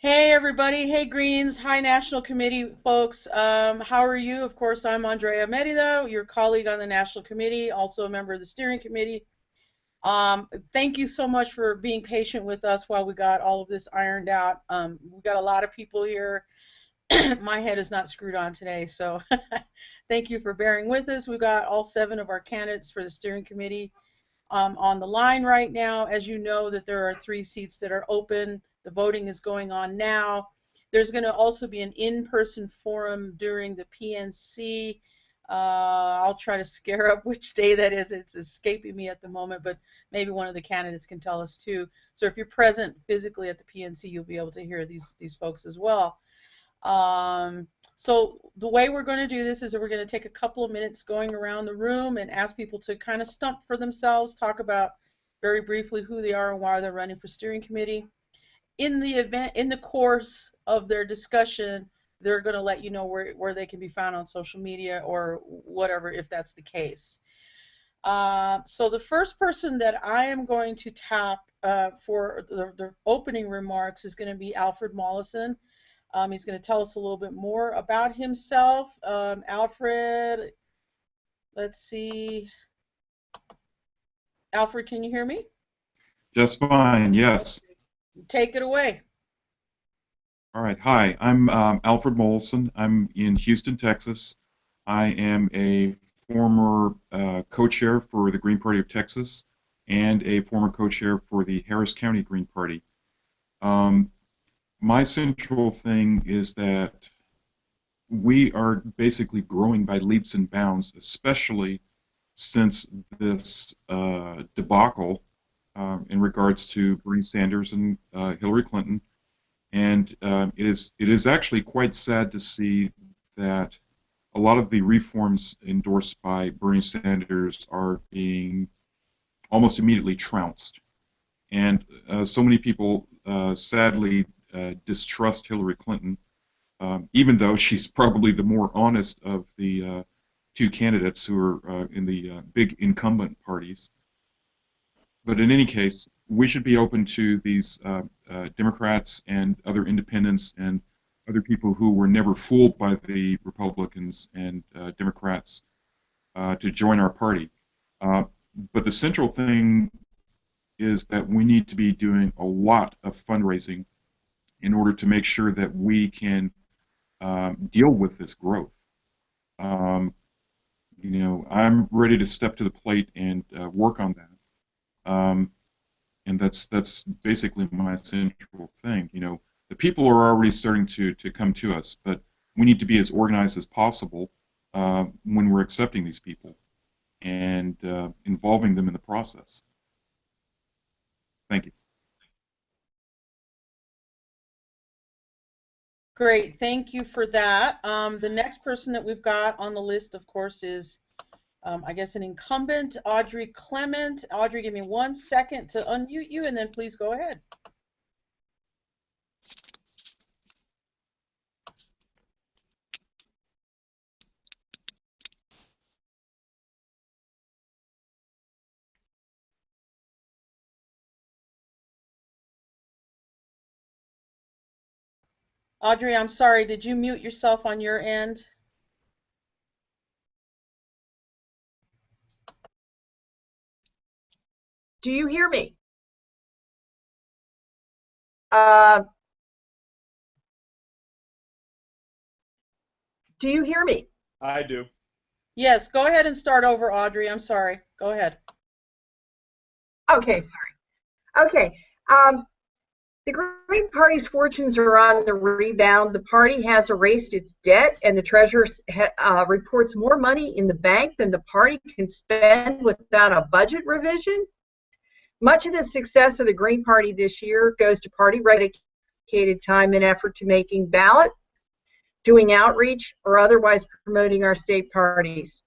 Hey everybody, hey Greens, hi National Committee folks. How are you? Of course, I'm Andrea Merida, your colleague on the National Committee, also a member of the steering committee. Thank you so much for being patient with us while we got all of this ironed out. We got a lot of people here. My head is not screwed on today, so thank you for bearing with us. We've got all 7 of our candidates for the steering committee on the line right now. As you know, that there are 3 seats that are open. The voting is going on now. There's going to also be an in-person forum during the PNC. I'll try to scare up which day that is. It's escaping me at the moment, but maybe one of the candidates can tell us too. So if you're present physically at the PNC, you'll be able to hear these folks as well. So the way we're going to do this is that we're going to take a couple of minutes going around the room and ask people to kind of stump for themselves, talk about very briefly who they are and why they're running for steering committee. In the course of their discussion, they're going to let you know where they can be found on social media or whatever, if that's the case. So the first person that I am going to tap for the opening remarks is going to be Alfred Mollison. He's going to tell us a little bit more about himself. Alfred, let's see. Alfred, can you hear me? Just fine, yes. Take it away. All right, hi, I'm Alfred Mollison. I'm in Houston, Texas. I am a former co-chair for the Green Party of Texas and a former co-chair for the Harris County Green Party. My central thing is that we are basically growing by leaps and bounds, especially since this debacle in regards to Bernie Sanders and Hillary Clinton. And it is actually quite sad to see that a lot of the reforms endorsed by Bernie Sanders are being almost immediately trounced. And so many people sadly distrust Hillary Clinton, even though she's probably the more honest of the 2 candidates who are in the big incumbent parties. But in any case, we should be open to these Democrats and other independents and other people who were never fooled by the Republicans and Democrats to join our party. But the central thing is that we need to be doing a lot of fundraising in order to make sure that we can deal with this growth. I'm ready to step to the plate and work on that. And that's basically my central thing. The people are already starting to come to us, but we need to be as organized as possible when we're accepting these people and involving them in the process. Thank you. Great, thank you for that. The next person that we've got on the list, of course, is I guess an incumbent, Audrey Clement. Audrey, give me 1 second to unmute you, and then please go ahead. Audrey, I'm sorry, did you mute yourself on your end? Do you hear me? Do you hear me? I do. Yes, go ahead and start over, Audrey. I'm sorry. Go ahead. Okay, sorry. Okay. The Green Party's fortunes are on the rebound. The party has erased its debt, and the treasurer reports more money in the bank than the party can spend without a budget revision. Much of the success of the Green Party this year goes to party dedicated time and effort to making ballot, doing outreach, or otherwise promoting our state parties.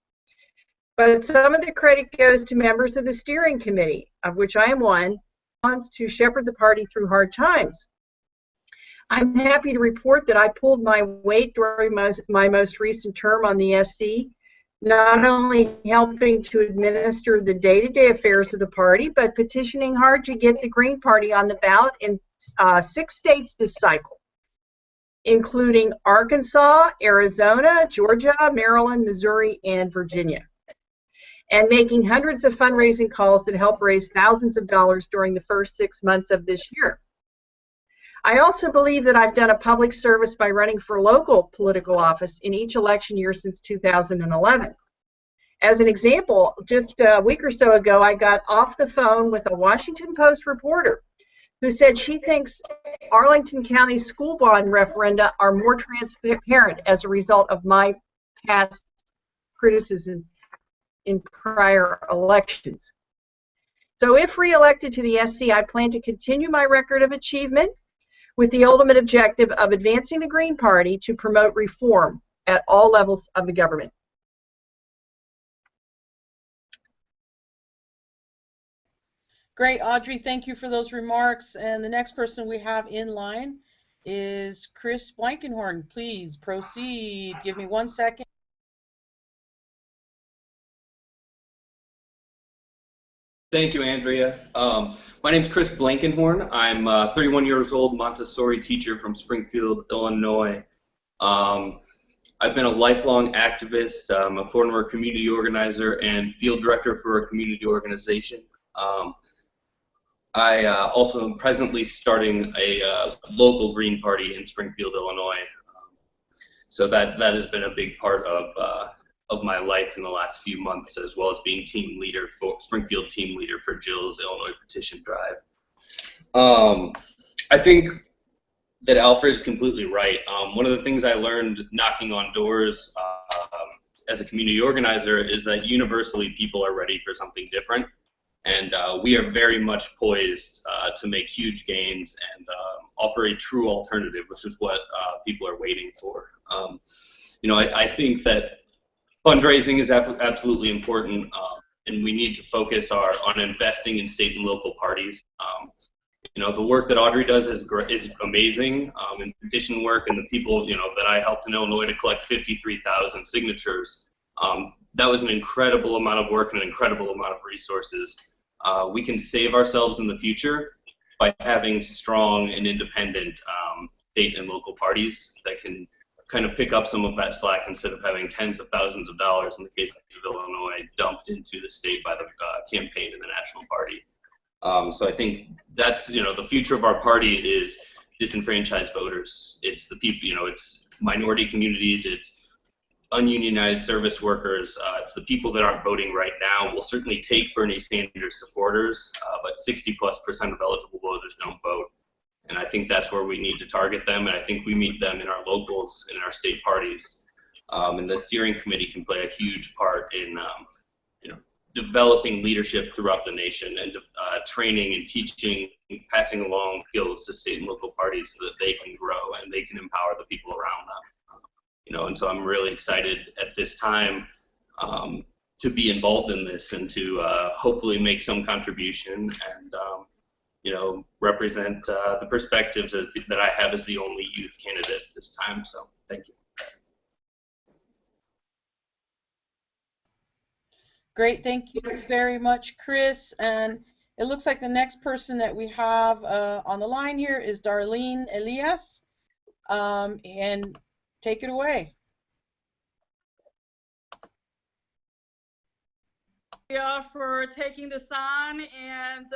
But some of the credit goes to members of the steering committee, of which I am one, wants to shepherd the party through hard times. I'm happy to report that I pulled my weight during my most recent term on the SC, not only helping to administer the day-to-day affairs of the party, but petitioning hard to get the Green Party on the ballot in 6 states this cycle. including Arkansas, Arizona, Georgia, Maryland, Missouri, and Virginia, and making hundreds of fundraising calls that help raise thousands of dollars during the first 6 months of this year. I also believe that I've done a public service by running for local political office in each election year since 2011. As an example, just a week or so ago, I got off the phone with a Washington Post reporter who said she thinks Arlington County school bond referenda are more transparent as a result of my past criticisms in prior elections. So if reelected to the SC, I plan to continue my record of achievement with the ultimate objective of advancing the Green Party to promote reform at all levels of the government. Great, Audrey, thank you for those remarks. And the next person we have in line is Chris Blankenhorn. Please proceed. Give me 1 second. Thank you, Andrea. My name is Chris Blankenhorn. I'm 31 years old, Montessori teacher from Springfield, Illinois. I've been a lifelong activist. I'm a former community organizer and field director for a community organization. I also am presently starting a local Green Party in Springfield, Illinois. So that has been a big part of my life in the last few months, as well as being team leader for Springfield team leader for Jill's Illinois Petition Drive. I think that Alfred is completely right. One of the things I learned knocking on doors as a community organizer is that universally people are ready for something different. And we are very much poised to make huge gains and offer a true alternative, which is what people are waiting for. You know, I think that fundraising is absolutely important, and we need to focus on investing in state and local parties. You know, the work that Audrey does is amazing, in petition work, and the people, you know, that I helped in Illinois to collect 53,000 signatures. That was an incredible amount of work and an incredible amount of resources. We can save ourselves in the future by having strong and independent state and local parties that can kind of pick up some of that slack instead of having tens of thousands of dollars, in the case of Illinois, dumped into the state by the campaign and the national party. So I think that's, you know, the future of our party is disenfranchised voters. It's the people, you know, it's minority communities, it's ununionized service workers, it's the people that aren't voting right now. We'll certainly take Bernie Sanders supporters, but 60+% of eligible voters don't vote. And I think that's where we need to target them, and I think we meet them in our locals and in our state parties. And the steering committee can play a huge part in you know, developing leadership throughout the nation and training and teaching, passing along skills to state and local parties so that they can grow and they can empower the people around them. You know, and so I'm really excited at this time to be involved in this and to hopefully make some contribution and you know, represent the perspectives that I have as the only youth candidate this time. So thank you. Great, thank you very much, Chris. And it looks like the next person that we have on the line here is Darlene Elias. And take it away. For taking this on and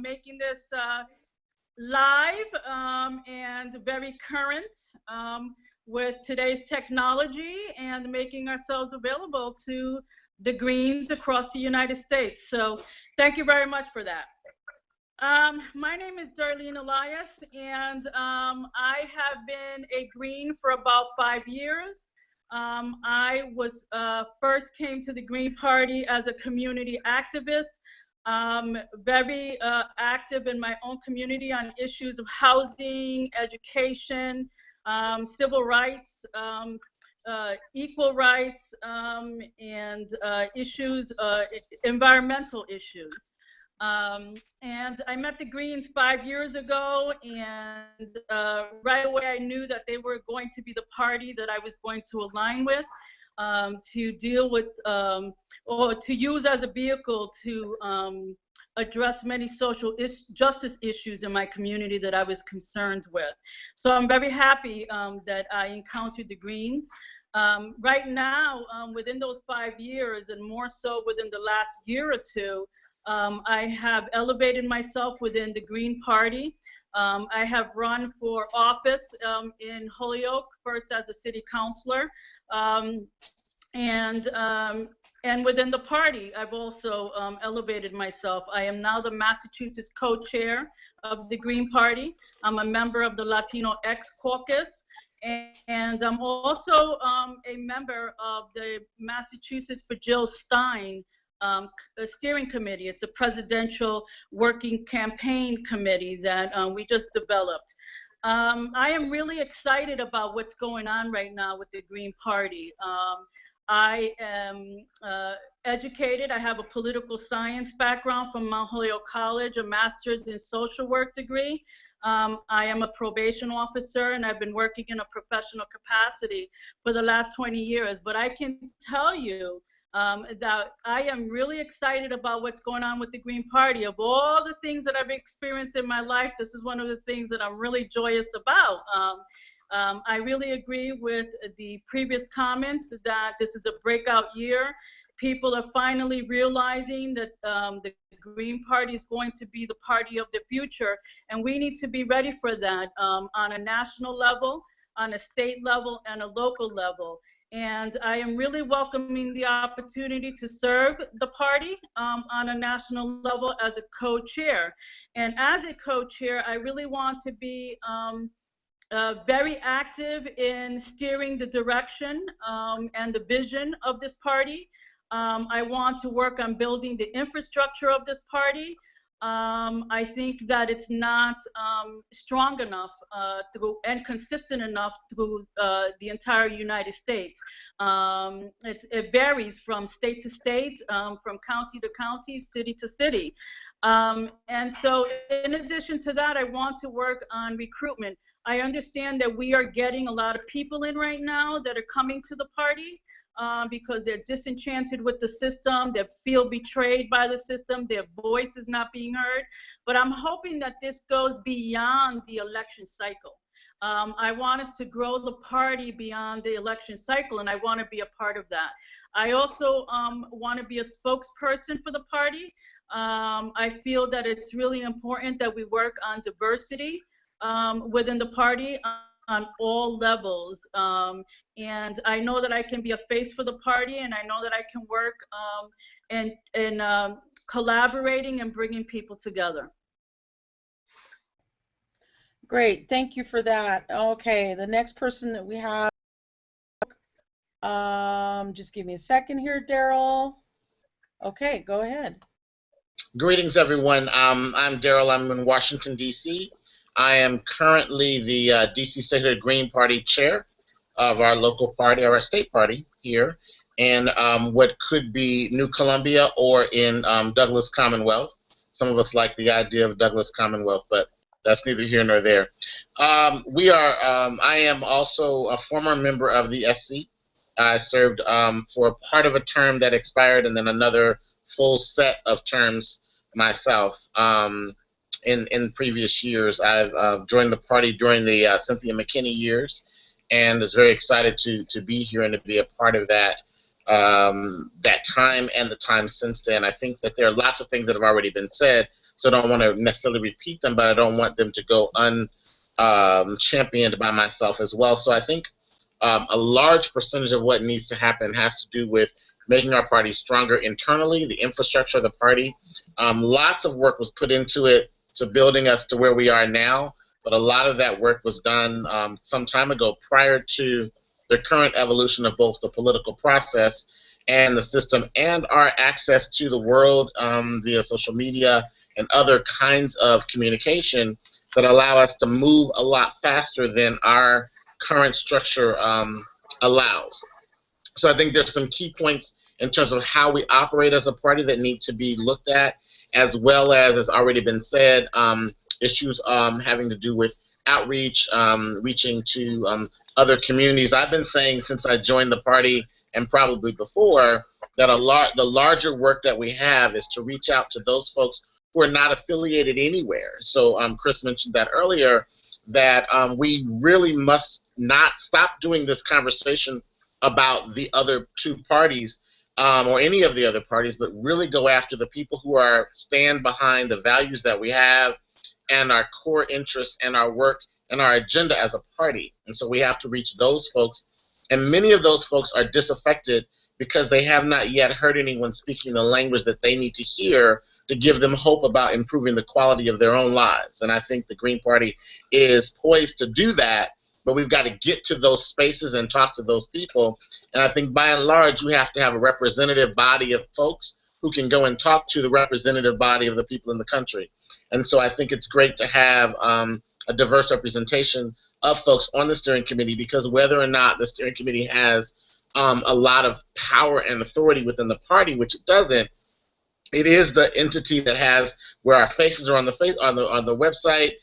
making this live and very current with today's technology and making ourselves available to the Greens across the United States. So thank you very much for that. My name is Darlene Elias, and I have been a Green for about 5 years. I was first came to the Green Party as a community activist, very active in my own community on issues of housing, education, civil rights, equal rights, and issues, environmental issues. And I met the Greens 5 years ago, and right away I knew that they were going to be the party that I was going to align with, to deal with, or to use as a vehicle to address many social justice issues in my community that I was concerned with. So I'm very happy that I encountered the Greens. Right now, within those 5 years, and more so within the last year or two, I have elevated myself within the Green Party. I have run for office in Holyoke, first as a city councilor, and within the party, I've also elevated myself. I am now the Massachusetts co-chair of the Green Party. I'm a member of the Latino X Caucus, and I'm also a member of the Massachusetts for Jill Stein steering committee. It's a presidential working campaign committee that we just developed. I am really excited about what's going on right now with the Green Party. I am educated. I have a political science background from Mount Holyoke College, a master's in social work degree. I am a probation officer, and I've been working in a professional capacity for the last 20 years. But I can tell you that I am really excited about what's going on with the Green Party. Of all the things that I've experienced in my life, this is one of the things that I'm really joyous about. I really agree with the previous comments that this is a breakout year. People are finally realizing that the Green Party is going to be the party of the future, and we need to be ready for that on a national level, on a state level, and a local level. And I am really welcoming the opportunity to serve the party on a national level as a co-chair. And as a co-chair, I really want to be very active in steering the direction and the vision of this party. I want to work on building the infrastructure of this party. I think that it's not strong enough and consistent enough through the entire United States. It varies from state to state, from county to county, city to city. And so in addition to that, I want to work on recruitment. I understand that we are getting a lot of people in right now that are coming to the party because they're disenchanted with the system, they feel betrayed by the system, their voice is not being heard. But I'm hoping that this goes beyond the election cycle. I want us to grow the party beyond the election cycle, and I want to be a part of that. I also want to be a spokesperson for the party. I feel that it's really important that we work on diversity within the party on all levels. And I know that I can be a face for the party, and I know that I can work in collaborating and bringing people together. Great, thank you for that. Okay, the next person that we have, just give me a second here, Daryl. Okay, go ahead. Greetings, everyone. I'm Daryl. I'm in Washington, D.C. I am currently the D.C. State Green Party chair of our local party, or our state party here, in what could be New Columbia or in Douglas Commonwealth. Some of us like the idea of Douglas Commonwealth, but that's neither here nor there. I am also a former member of the SC. I served for part of a term that expired, and then another full set of terms myself. In previous years, I've joined the party during the Cynthia McKinney years, and was very excited to be here and to be a part of that that time and the time since then. I think that there are lots of things that have already been said, so I don't want to necessarily repeat them, but I don't want them to go unchampioned by myself as well. So I think a large percentage of what needs to happen has to do with making our party stronger internally, the infrastructure of the party. Lots of work was put into it, to building us to where we are now, but a lot of that work was done some time ago, prior to the current evolution of both the political process and the system, and our access to the world via social media and other kinds of communication that allow us to move a lot faster than our current structure allows. So I think there's some key points in terms of how we operate as a party that need to be looked at, as well as has already been said, issues having to do with outreach, reaching to other communities. I've been saying since I joined the party, and probably before, that the larger work that we have is to reach out to those folks who are not affiliated anywhere. So Chris mentioned that earlier, that we really must not stop doing this conversation about the other two parties or any of the other parties, but really go after the people who stand behind the values that we have and our core interests and our work and our agenda as a party. And so we have to reach those folks. And many of those folks are disaffected because they have not yet heard anyone speaking the language that they need to hear to give them hope about improving the quality of their own lives. And I think the Green Party is poised to do that, but we've got to get to those spaces and talk to those people. And I think by and large, you have to have a representative body of folks who can go and talk to the representative body of the people in the country. And so I think it's great to have a diverse representation of folks on the steering committee, because whether or not the steering committee has a lot of power and authority within the party, which it doesn't, it is the entity that has where our faces are on the website.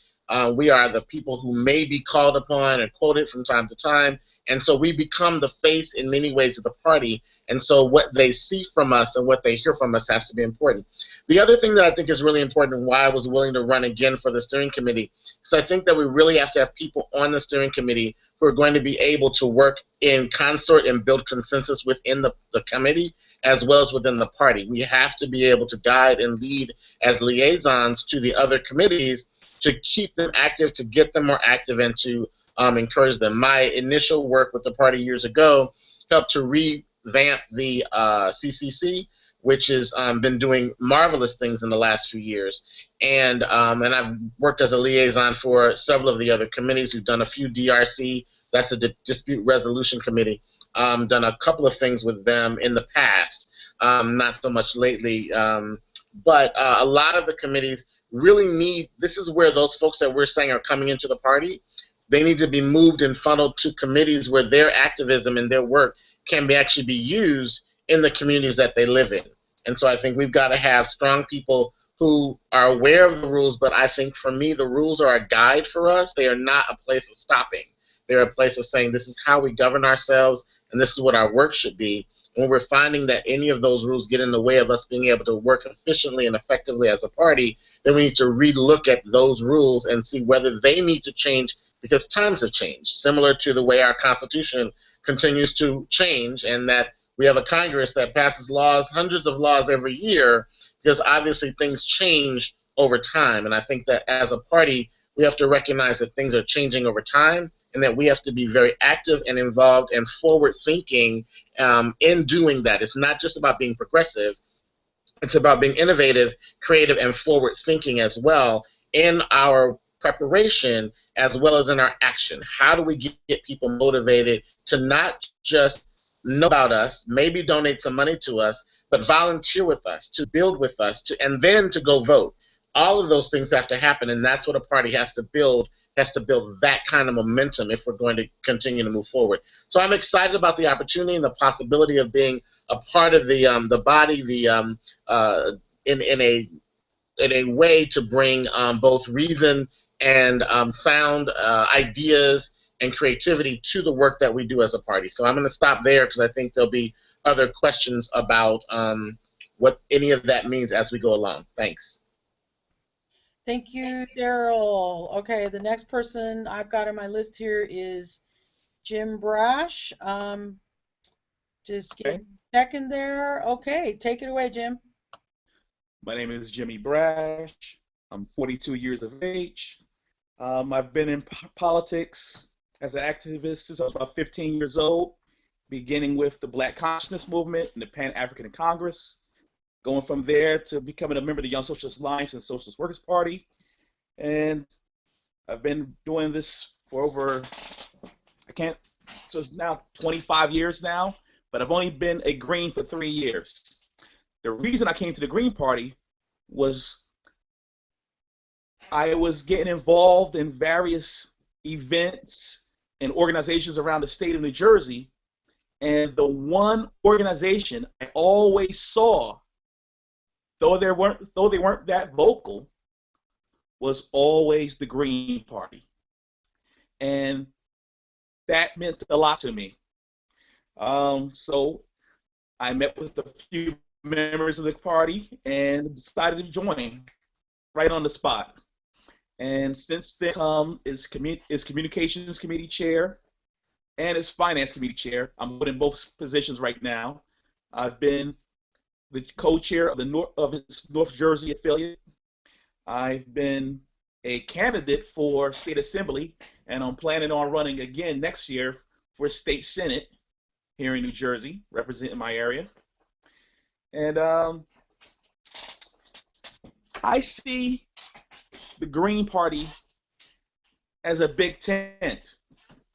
We are the people who may be called upon and quoted from time to time, and so we become the face in many ways of the party. And so what they see from us and what they hear from us has to be important. The other thing that I think is really important, and why I was willing to run again for the steering committee, is I think that we really have to have people on the steering committee who are going to be able to work in consort and build consensus within the committee as well as within the party. We have to be able to guide and lead as liaisons to the other committees to keep them active, to get them more active, and to encourage them. My initial work with the party years ago helped to revamp the CCC, which has been doing marvelous things in the last few years. And I've worked as a liaison for several of the other committees. We've done a few DRC, that's a dispute resolution committee, done a couple of things with them in the past, not so much lately. But a lot of the committees really need, this is where those folks that we're saying are coming into the party, they need to be moved and funneled to committees where their activism and their work can actually be used in the communities that they live in. And so I think we've got to have strong people who are aware of the rules, but I think for me the rules are a guide for us. They are not a place of stopping. They're a place of saying this is how we govern ourselves and this is what our work should be. And when we're finding that any of those rules get in the way of us being able to work efficiently and effectively as a party, then we need to relook at those rules and see whether they need to change, because times have changed, similar to the way our Constitution continues to change, and that we have a Congress that passes laws, hundreds of laws every year, because obviously things change over time. And I think that as a party, we have to recognize that things are changing over time, and that we have to be very active and involved and forward-thinking in doing that. It's not just about being progressive. It's about being innovative, creative, and forward-thinking as well in our preparation as well as in our action. How do we get people motivated to not just know about us, maybe donate some money to us, but volunteer with us, to build with us, and then to go vote? All of those things have to happen, and that's what a party has to build that kind of momentum if we're going to continue to move forward. So I'm excited about the opportunity and the possibility of being a part of the body, in a way to bring both reason and sound ideas and creativity to the work that we do as a party. So I'm going to stop there because I think there'll be other questions about what any of that means as we go along. Thanks. Thank you, Daryl. Okay, the next person I've got on my list here is Jim Brash. Just give me a second there. Okay, take it away, Jim. My name is Jimmy Brash. I'm 42 years of age. I've been in politics as an activist since I was about 15 years old, beginning with the Black Consciousness Movement and the Pan-African Congress, going from there to becoming a member of the Young Socialist Alliance and Socialist Workers Party. And I've been doing this for over, so it's now 25 years now, but I've only been a Green for 3 years. The reason I came to the Green Party was I was getting involved in various events and organizations around the state of New Jersey, and the one organization I always saw, though they weren't that vocal, was always the Green Party. And that meant a lot to me. So I met with a few members of the party and decided to join. right on the spot. And since then, is communications committee chair and is finance committee chair. I'm in both positions right now. I've been the co-chair of its North Jersey affiliate. I've been a candidate for state assembly, and I'm planning on running again next year for state senate here in New Jersey, representing my area. And I see the Green Party as a big tent.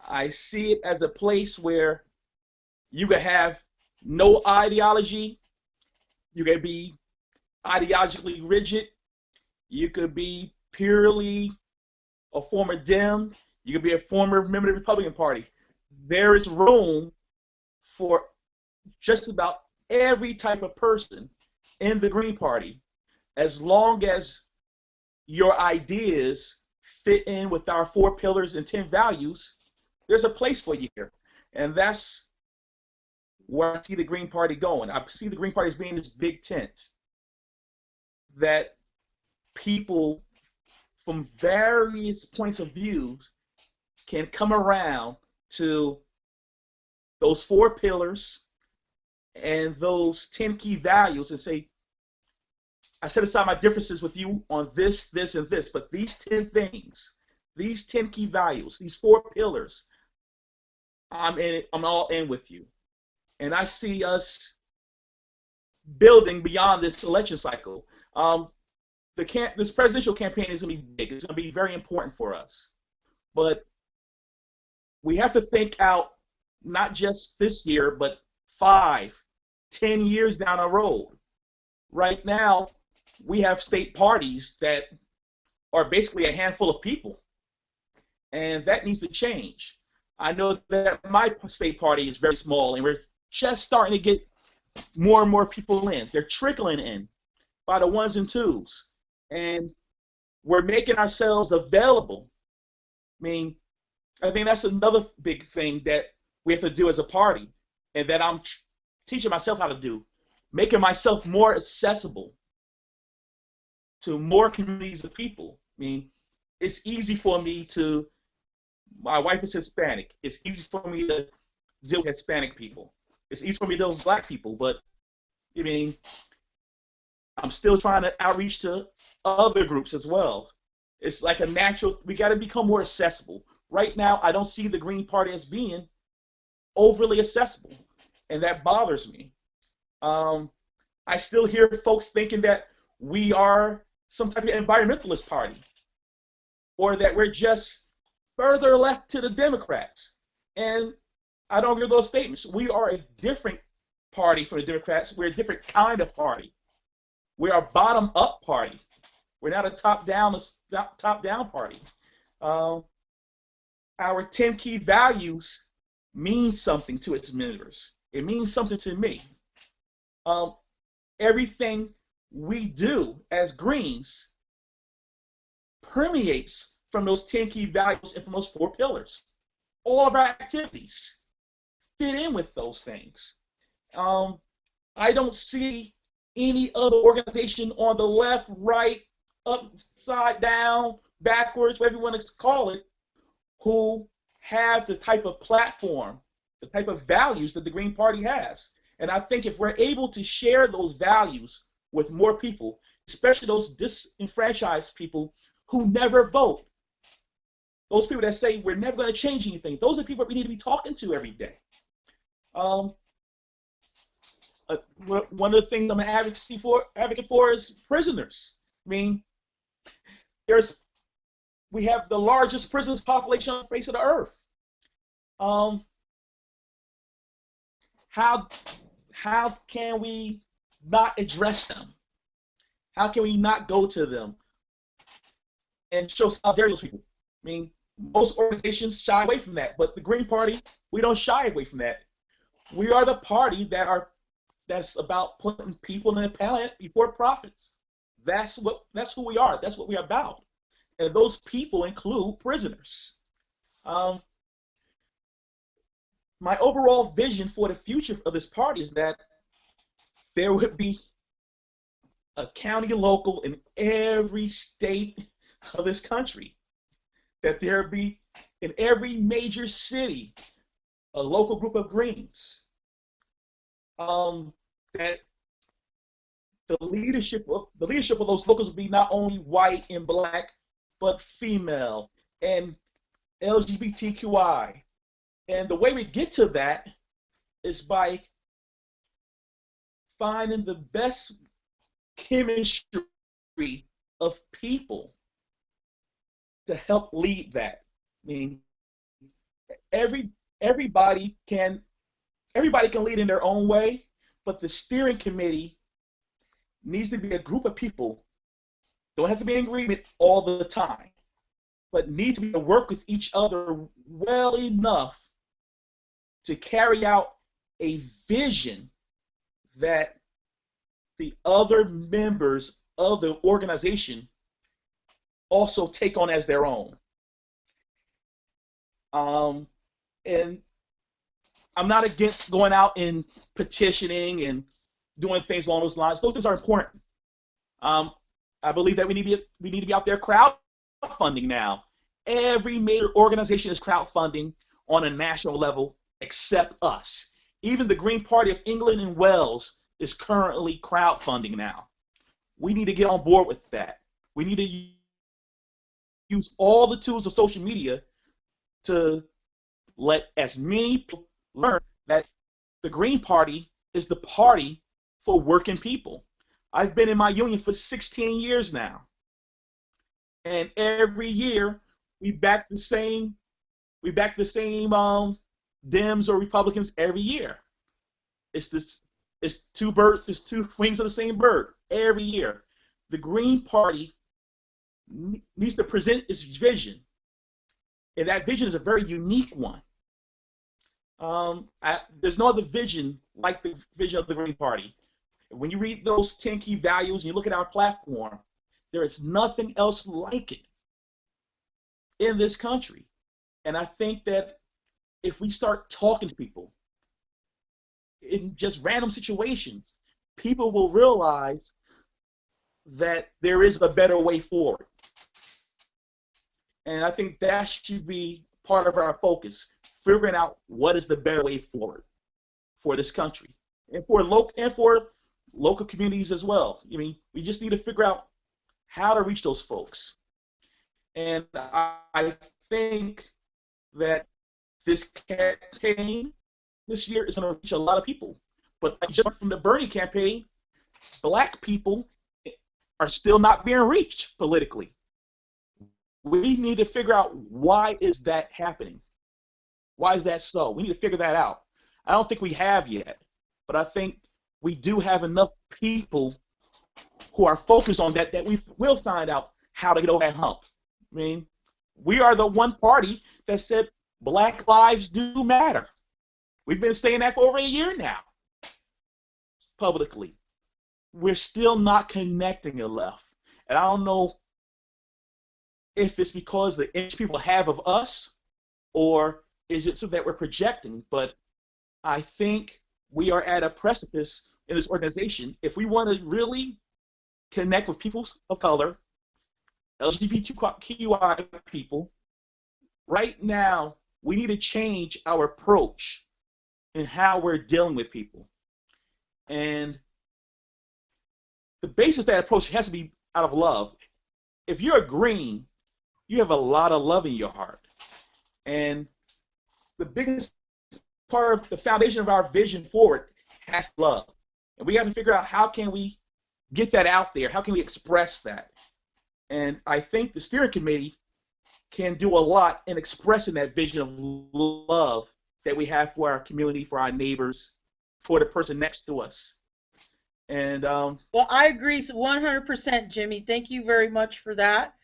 I see it as a place where you can have no ideology, you can be ideologically rigid, you could be purely a former Dem, you could be a former member of the Republican Party. There is room for just about every type of person in the Green Party, as long as your ideas fit in with our 4 pillars and 10 values. There's a place for you here. And that's where I see the Green Party going. I see the Green Party as being this big tent that people from various points of view can come around to those 4 pillars and those 10 key values and say, I set aside my differences with you on this, this, and this, but these 10 things, these 10 key values, these 4 pillars, I'm all in with you. And I see us building beyond this election cycle. This presidential campaign is going to be big. It's going to be very important for us. But we have to think out not just this year, but 5, 10 years down the road. Right now, we have state parties that are basically a handful of people, and that needs to change. I know that my state party is very small, and we're just starting to get more and more people in. They're trickling in by the ones and twos, and we're making ourselves available. I mean, I think that's another big thing that we have to do as a party, and that I'm teaching myself how to do, making myself more accessible to more communities of people. I mean, it's easy for me to, my wife is Hispanic, it's easy for me to deal with Hispanic people. It's easy for me to deal with Black people, but I mean, I'm still trying to outreach to other groups as well. It's like a natural, we got to become more accessible. Right now, I don't see the Green Party as being overly accessible, and that bothers me. I still hear folks thinking that we are some type of environmentalist party, or that we're just further left to the Democrats. And I don't hear those statements. We are a different party from the Democrats. We're a different kind of party. We are a bottom-up party. We're not a top-down party. Our 10 key values mean something to its members. It means something to me. Everything we do as Greens permeates from those 10 key values and from those 4 pillars. All of our activities fit in with those things. I don't see any other organization on the left, right, upside down, backwards, whatever you want to call it, who have the type of platform, the type of values that the Green Party has. And I think if we're able to share those values with more people, especially those disenfranchised people who never vote, those people that say we're never going to change anything, those are people that we need to be talking to every day. One of the things I'm an advocate for is prisoners. I mean, we have the largest prison population on the face of the earth. How can we not address them? How can we not go to them and show solidarity with those people? I mean, most organizations shy away from that, but the Green Party, we don't shy away from that. We are the party that's about putting people in the planet before profits. That's who we are. That's what we're about. And those people include prisoners. My overall vision for the future of this party is that there would be a county local in every state of this country, that there be in every major city a local group of Greens. That the leadership of those locals would be not only white and black, but female and LGBTQI. And the way we get to that is by finding the best chemistry of people to help lead that. I mean, everybody can lead in their own way, but the steering committee needs to be a group of people, don't have to be in agreement all the time, but need to be able to work with each other well enough to carry out a vision that the other members of the organization also take on as their own. And I'm not against going out and petitioning and doing things along those lines. Those things are important. I believe that we need to be out there crowdfunding now. Every major organization is crowdfunding on a national level except us. Even the Green Party of England and Wales is currently crowdfunding now. We need to get on board with that. We need to use all the tools of social media to let as many people learn that the Green Party is the party for working people. I've been in my union for 16 years now, and every year we back the same Dems or Republicans every year. It's two wings of the same bird every year. The Green Party needs to present its vision, and that vision is a very unique one. There's no other vision like the vision of the Green Party. When you read those 10 key values and you look at our platform, there is nothing else like it in this country. And I think that if we start talking to people in just random situations, people will realize that there is a better way forward. And I think that should be part of our focus, figuring out what is the better way forward for this country and for local communities as well. I mean, we just need to figure out how to reach those folks. And I think that this campaign this year is going to reach a lot of people. But just from the Bernie campaign, black people are still not being reached politically. We need to figure out why is that happening. Why is that so? We need to figure that out. I don't think we have yet, but I think we do have enough people who are focused on that we will find out how to get over that hump. I mean, we are the one party that said black lives do matter. We've been saying that for over a year now, publicly. We're still not connecting enough. And I don't know if it's because the image people have of us, or is it so that we're projecting, but I think we are at a precipice in this organization. If we want to really connect with people of color, LGBTQI people, right now we need to change our approach in how we're dealing with people. And the basis of that approach has to be out of love. If you're a green, you have a lot of love in your heart. And the biggest part of the foundation of our vision forward has love. And we have to figure out how can we get that out there? How can we express that? And I think the steering committee can do a lot in expressing that vision of love that we have for our community, for our neighbors, for the person next to us. And well, I agree 100%, Jimmy. Thank you very much for that.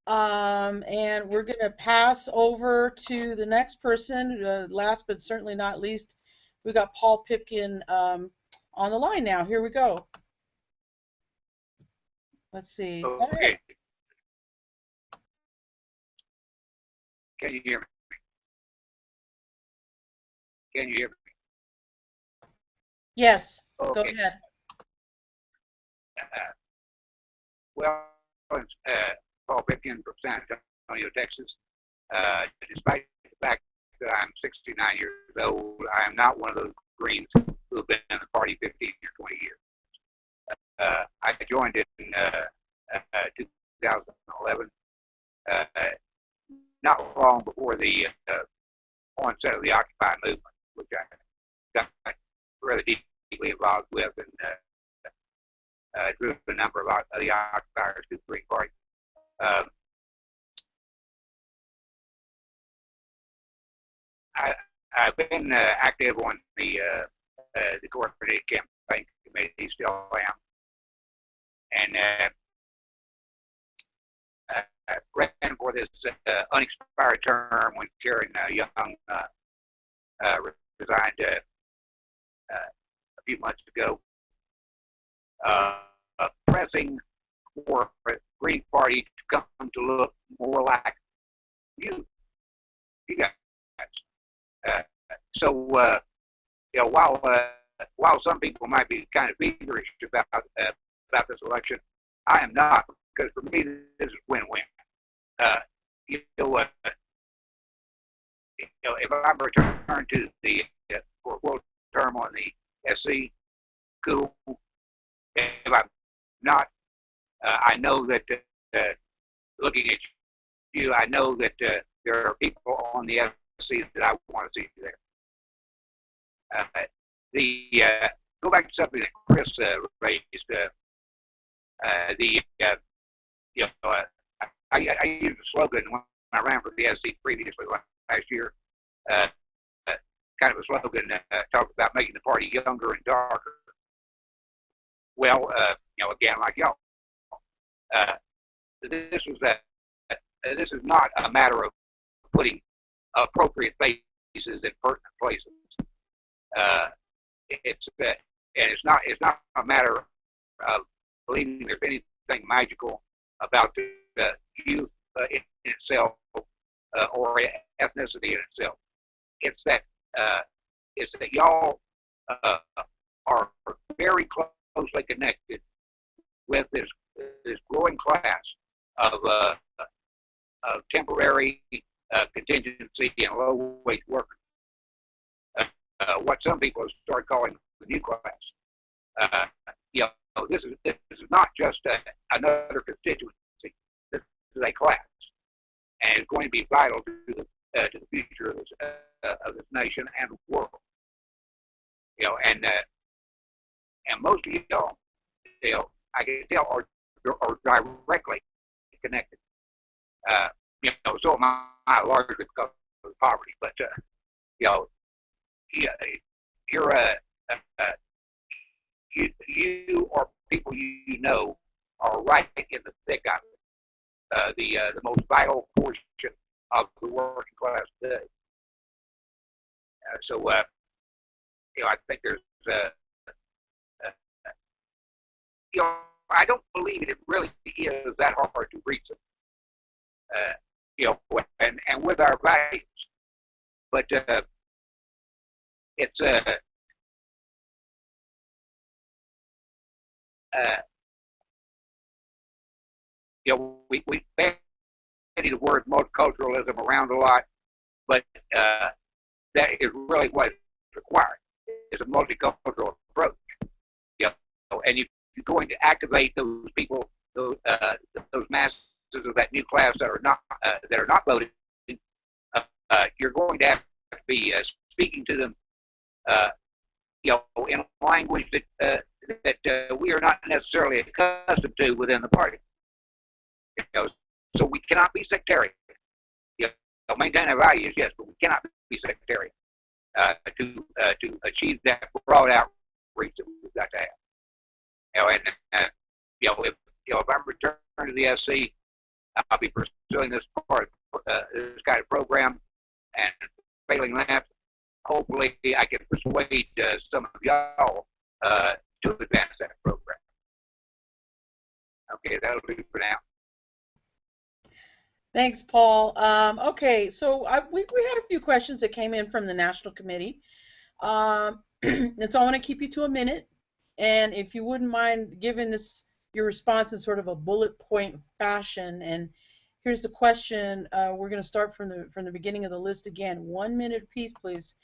And we're going to pass over to the next person. Last but certainly not least, we got Paul Pipkin on the line now. Here we go. Let's see. Okay. Can you hear me? Can you hear me? Yes, Okay. go ahead. well, it's Paul Pipkin from San Antonio, Texas. Despite the fact that I'm 69 years old, I am not one of those Greens who have been in the party 15 or 20 years. I joined it in 2011, not long before the onset of the Occupy movement, which I got rather deeply involved with, and drew a number of the occupiers to the Green Party. I've been active on the coordinated campaign committee, still am, and ran for this unexpired term when Karen Young resigned a few months ago, pressing for the Green Party to come to look more like you guys. So you know, while some people might be kind of feverish about this election, I am not, because for me this is win-win. You know, if I'm returned to the full term on the SC, cool. If I'm not, I know that looking at you, I know that there are people on the SC that I want to see there. Go back to something that Chris raised. You know, I used a slogan when I ran for the SC previously last year. Kind of a slogan talked about making the party younger and darker. Well, you know, again, like y'all, this is not a matter of putting appropriate faces in pertinent places. It's not a matter of believing there's anything magical about the youth in itself or ethnicity in itself. It's that y'all are very closely connected with this growing class of temporary contingency and low wage workers. What some people have started calling the new class. You know, this is not just another constituency. This is a class, and it's going to be vital to the future of this nation and the world. You know, and most of y'all, you know, I can tell are directly connected. You know, so am I largely because of poverty, but you know, you or people you know are right in the thick of it. The most vital portion of the working class today. So you know, I think there's you know, I don't believe it really is that hard to reach them. You know, and with our values, but it's you know, we bandy the word multiculturalism around a lot, but that is really what is required, is a multicultural approach. You know, and if you're going to activate those people, those masses of that new class that are not voting, you're going to have to be speaking to them, you know, in a language that we are not necessarily accustomed to within the party. You know, so we cannot be sectarian. You know, maintain our values, yes, but we cannot be sectarian to achieve that broad outreach that we've got to have. You know, and you know, if I'm returned to the SC, I'll be pursuing this kind of program, and failing that, hopefully I can persuade some of y'all to advance that program. Okay, that'll do for now. Thanks, Paul. Okay, so we had a few questions that came in from the National Committee. And so I want to keep you to a minute. And if you wouldn't mind giving this your response in sort of a bullet point fashion. And here's the question. We're going to start from the beginning of the list again. 1 minute apiece, please.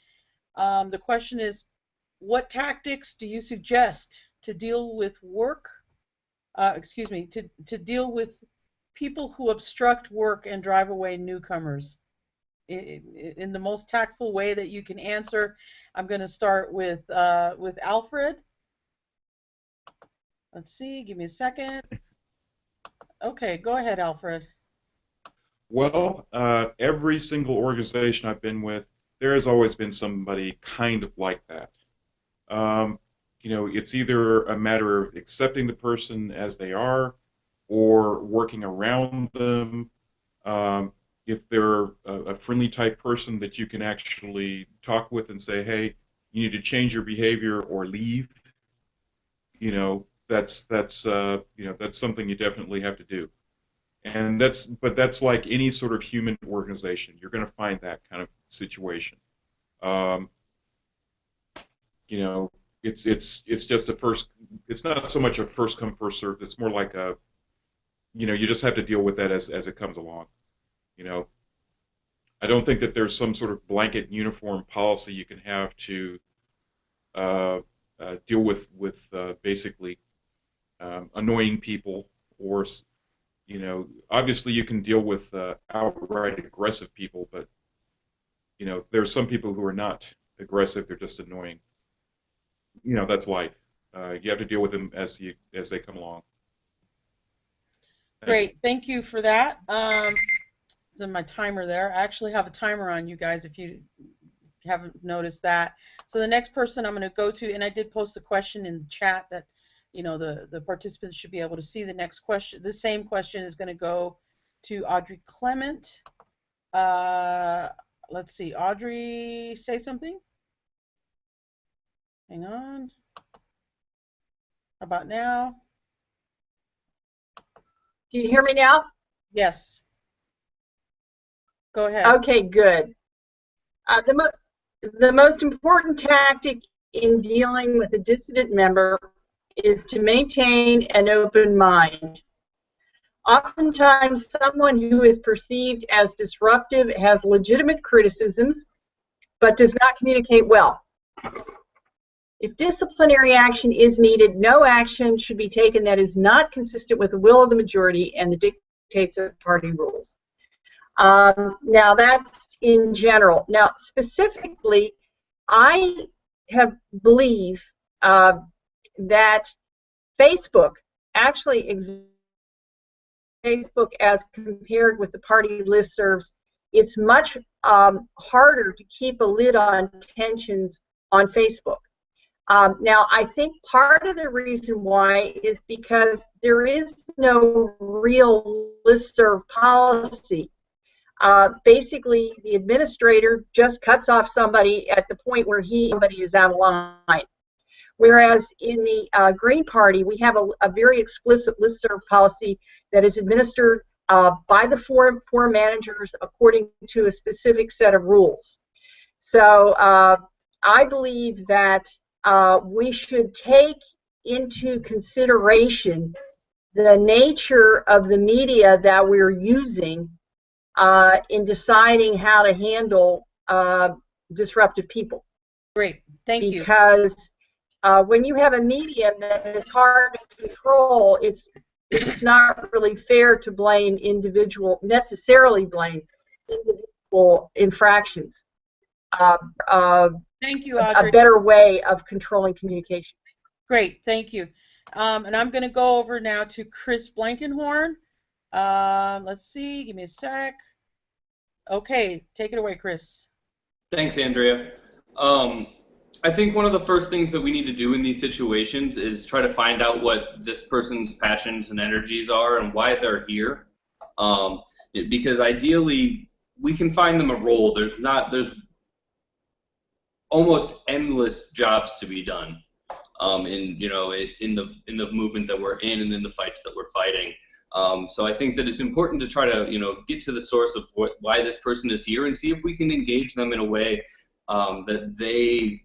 The question is, what tactics do you suggest to deal with to deal with people who obstruct work and drive away newcomers? In the most tactful way that you can answer. I'm going to start with Alfred. Let's see, give me a second. Okay, go ahead, Alfred. Well, every single organization I've been with, there has always been somebody kind of like that. You know, it's either a matter of accepting the person as they are or working around them. If they're a friendly type person that you can actually talk with and say, hey, you need to change your behavior or leave, you know, that's something you definitely have to do. And but that's like any sort of human organization. You're going to find that kind of situation. You know, it's just it's not so much a first come first serve. It's more like you know, you just have to deal with that as it comes along. You know, I don't think that there's some sort of blanket uniform policy you can have to deal with basically annoying people, or, you know, obviously you can deal with outright aggressive people, but, you know, there's some people who are not aggressive, they're just annoying. You know, that's life. You have to deal with them as they come along. Great, thank you for that. This is my timer there. I actually have a timer on, you guys, if you haven't noticed that. So the next person I'm going to go to, and I did post a question in the chat that, you know, the participants should be able to see. The next question, the same question is going to go to Audrey Clement. Let's see, Audrey, say something. Hang on. How about now? Can you hear me now? Yes. Go ahead. Okay, good. The most important tactic in dealing with a dissident member is to maintain an open mind. Oftentimes, someone who is perceived as disruptive has legitimate criticisms, but does not communicate well. If disciplinary action is needed, no action should be taken that is not consistent with the will of the majority and the dictates of party rules. Now, that's in general. Now, specifically, I believe that Facebook actually Facebook as compared with the party listservs, it's much harder to keep a lid on tensions on Facebook. Now, I think part of the reason why is because there is no real listserv policy. Basically, the administrator just cuts off somebody at the point where somebody is out of line. Whereas in the Green Party, we have a very explicit listserv policy that is administered by the four managers according to a specific set of rules. So I believe that we should take into consideration the nature of the media that we're using in deciding how to handle disruptive people. Great, thank you. Because when you have a medium that is hard to control, it's not really fair to necessarily blame individual infractions. Thank you, Audrey. A better way of controlling communication. Great, thank you. And I'm going to go over now to Chris Blankenhorn. Let's see, give me a sec. Okay, take it away, Chris. Thanks, Andrea. I think one of the first things that we need to do in these situations is try to find out what this person's passions and energies are and why they're here. Because ideally, we can find them a role. There's almost endless jobs to be done in the movement that we're in and in the fights that we're fighting. So I think that it's important to try to get to the source of why this person is here and see if we can engage them in a way that they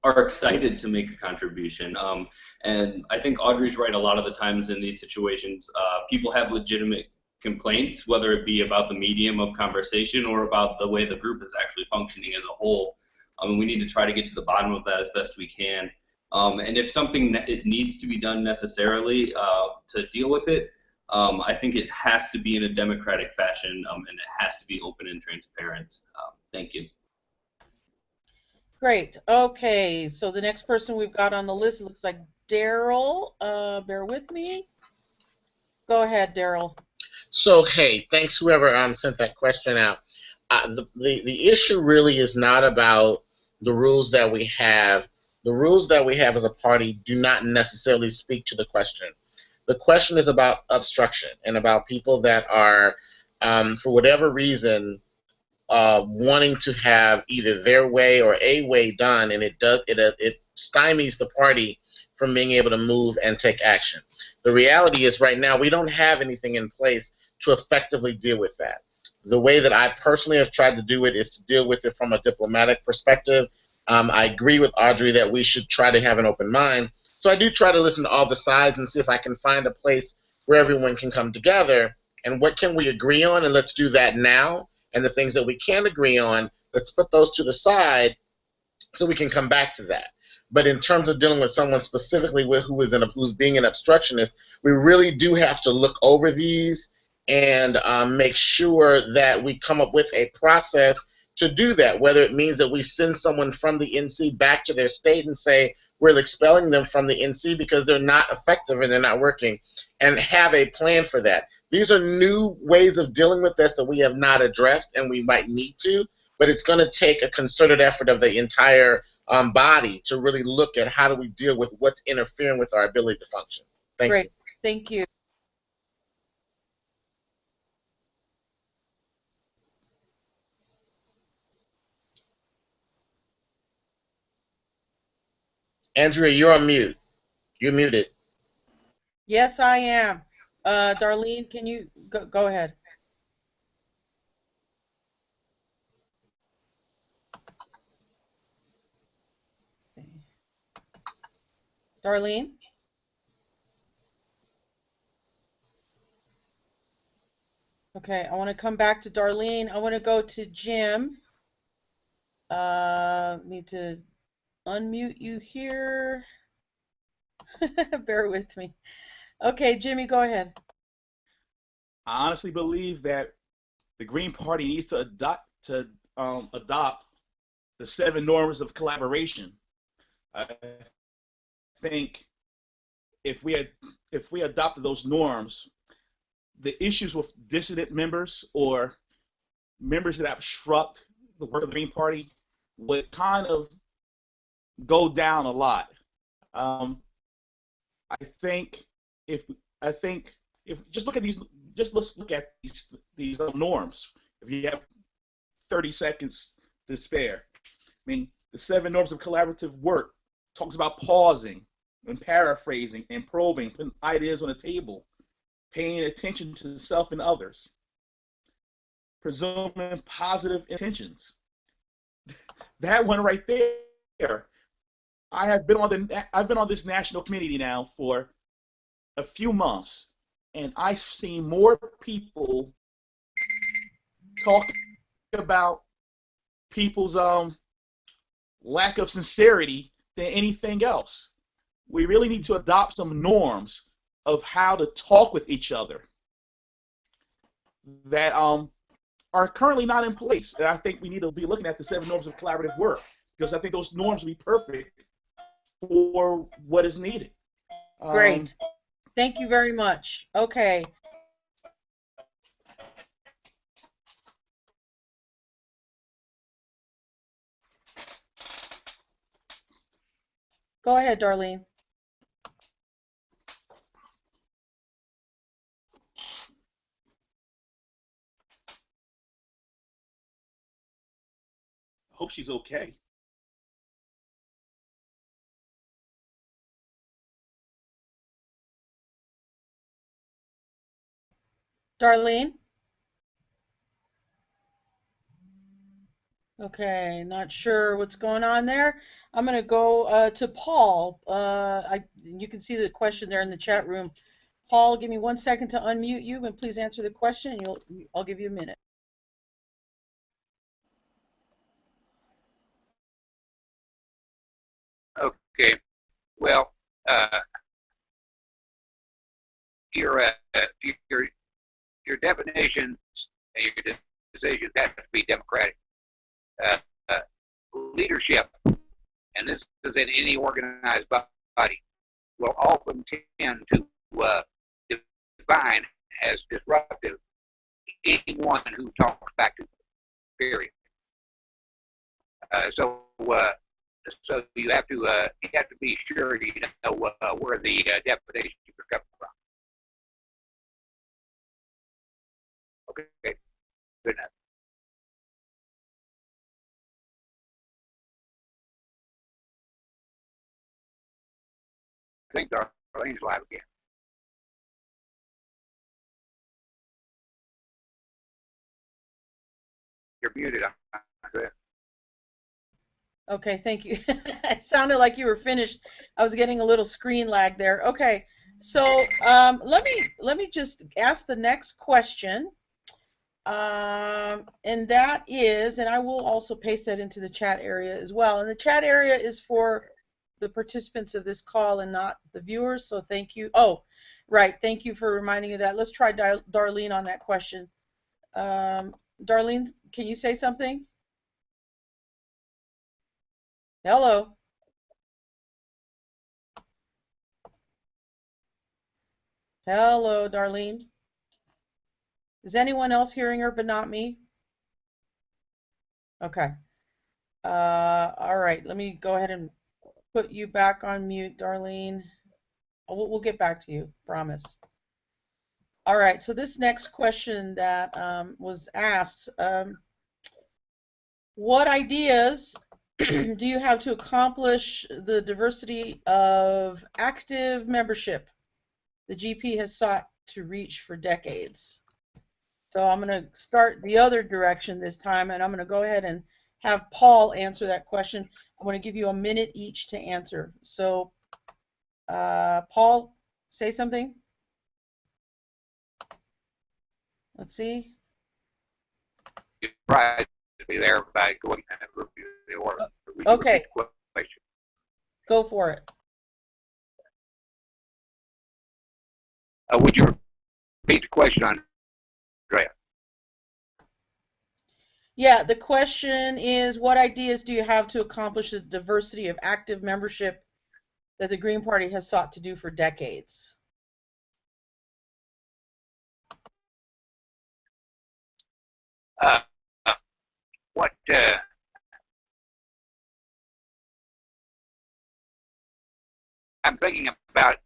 are excited to make a contribution. And I think Audrey's right. A lot of the times in these situations, people have legitimate complaints, whether it be about the medium of conversation or about the way the group is actually functioning as a whole. We need to try to get to the bottom of that as best we can. And if something it needs to be done necessarily to deal with it, I think it has to be in a democratic fashion, and it has to be open and transparent. Thank you. Great. Okay, so the next person we've got on the list looks like Daryl. Bear with me. Go ahead, Daryl. So, hey, thanks whoever sent that question out. The issue really is not about the rules that we have. The rules that we have as a party do not necessarily speak to the question. The question is about obstruction and about people that are, for whatever reason, wanting to have either their way or a way done, and it stymies the party from being able to move and take action. The reality is right now we don't have anything in place to effectively deal with that. The way that I personally have tried to do it is to deal with it from a diplomatic perspective. I agree with Audrey that we should try to have an open mind. So I do try to listen to all the sides and see if I can find a place where everyone can come together and what can we agree on, and let's do that now. And the things that we can agree on, let's put those to the side so we can come back to that. But in terms of dealing with someone specifically who's being an obstructionist, we really do have to look over these and make sure that we come up with a process to do that, whether it means that we send someone from the NC back to their state and say we're expelling them from the NC because they're not effective and they're not working, and have a plan for that. These are new ways of dealing with this that we have not addressed, and we might need to, but it's going to take a concerted effort of the entire body to really look at how do we deal with what's interfering with our ability to function. Thank Great. you. Thank you. Andrea, you're on mute. You're muted. Yes, I am. Darlene, can you go ahead? Darlene? Okay, I want to come back to Darlene. I want to go to Jim. Need to unmute you here. Bear with me. Okay, Jimmy, go ahead. I honestly believe that the Green Party needs to adopt the 7 norms of collaboration. I think if we adopted those norms, the issues with dissident members or members that obstruct the work of the Green Party would kind of go down a lot. I think if just look at these, let's look at these norms. If you have 30 seconds to spare, I mean, the 7 norms of collaborative work talks about pausing and paraphrasing and probing, putting ideas on the table, paying attention to self and others, presuming positive intentions. That one right there. I've been on this national committee now for a few months, and I've seen more people talk about people's lack of sincerity than anything else. We really need to adopt some norms of how to talk with each other that are currently not in place. And I think we need to be looking at the 7 norms of collaborative work, because I think those norms will be perfect for what is needed. Great. Thank you very much. Okay. Go ahead, Darlene. Hope she's okay. Darlene? Okay, not sure what's going on there. I'm going to go to Paul. You can see the question there in the chat room. Paul, give me 1 second to unmute you, and please answer the question. I'll give you a minute. Okay. Well, your your definitions and your decisions have to be democratic. Uh, uh, Leadership, and this is in any organized body, will often tend to define as disruptive anyone who talks back to them, period. So you have to be sure you know where the definitions are coming from. Okay, good enough. I think Darlene's live again. You're muted, Andrea. Okay, thank you. It sounded like you were finished. I was getting a little screen lag there. Okay, so let me just ask the next question, and that is, and I will also paste that into the chat area as well. And the chat area is for the participants of this call and not the viewers. So thank you. Oh, right. Thank you for reminding me of that. Let's try Darlene on that question. Darlene, can you say something? Hello. Hello, Darlene. Is anyone else hearing her but not me? Okay. All right. Let me go ahead and put you back on mute, Darlene. We'll get back to you, promise. All right. So this next question that was asked, what ideas do you have to accomplish the diversity of active membership the GP has sought to reach for decades? So I'm going to start the other direction this time, and I'm going to go ahead and have Paul answer that question. I'm going to give you a minute each to answer. So, Paul, say something. Let's see. You're right to be there by going and review the order. Okay. Go for it. Would you repeat the question, Andrea? Yeah, the question is, what ideas do you have to accomplish the diversity of active membership that the Green Party has sought to do for decades? What I'm thinking about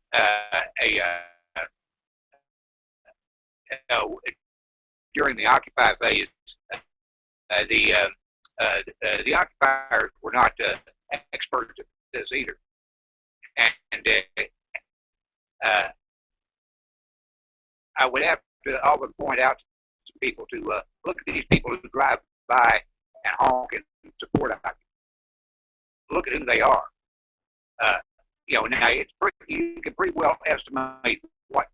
during the Occupy phase, the occupiers were not experts at this either, and I would have to often point out to people to look at these people who drive by and honk and support Occupy. Look at who they are. Now you can pretty well estimate what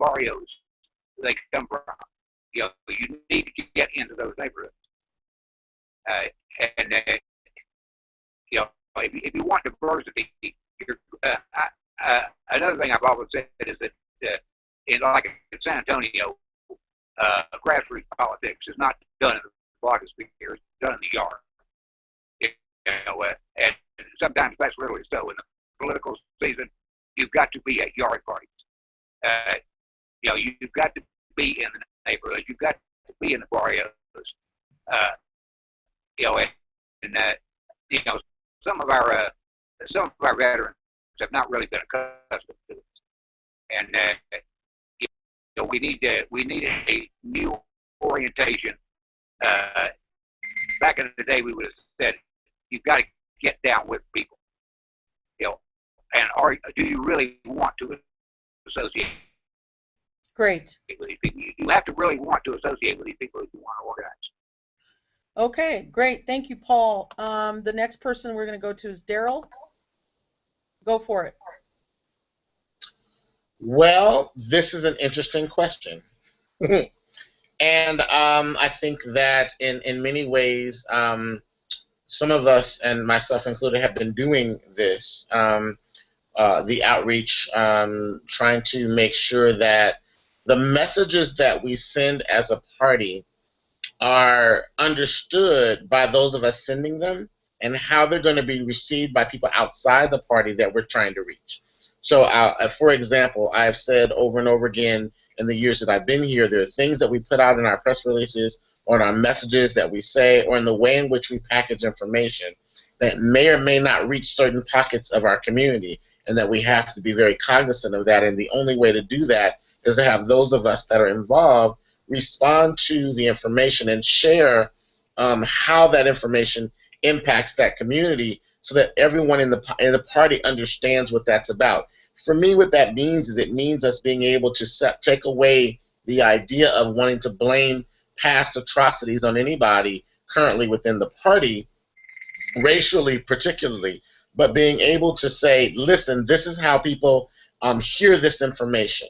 barrios they come from. You need to get into those neighborhoods, and if you want diversity, another thing I've always said is that in San Antonio, grassroots politics is not done in the blogosphere; it's done in the yard. And sometimes that's really so. In the political season, you've got to be at yard parties. You've got to be in the neighborhood. You've got to be in the barrios. Some of our veterans have not really been accustomed to it, and we need a new orientation. Back in the day, we would have said you've got to get down with people. And do you really want to associate? Great. With these people? You have to really want to associate with these people if you want to organize. Okay, great. Thank you, Paul. The next person we're going to go to is Daryl. Go for it. Well, this is an interesting question. And I think that in many ways, some of us, and myself included, have been doing this, the outreach, trying to make sure that the messages that we send as a party are understood by those of us sending them and how they're going to be received by people outside the party that we're trying to reach. So, for example, I've said over and over again in the years that I've been here, there are things that we put out in our press releases or in our messages that we say or in the way in which we package information that may or may not reach certain pockets of our community, and that we have to be very cognizant of that. And the only way to do that is to have those of us that are involved respond to the information and share how that information impacts that community, so that everyone in the party understands what that's about. For me, what that means is it means us being able to take away the idea of wanting to blame past atrocities on anybody currently within the party, racially particularly, but being able to say, listen, this is how people hear this information.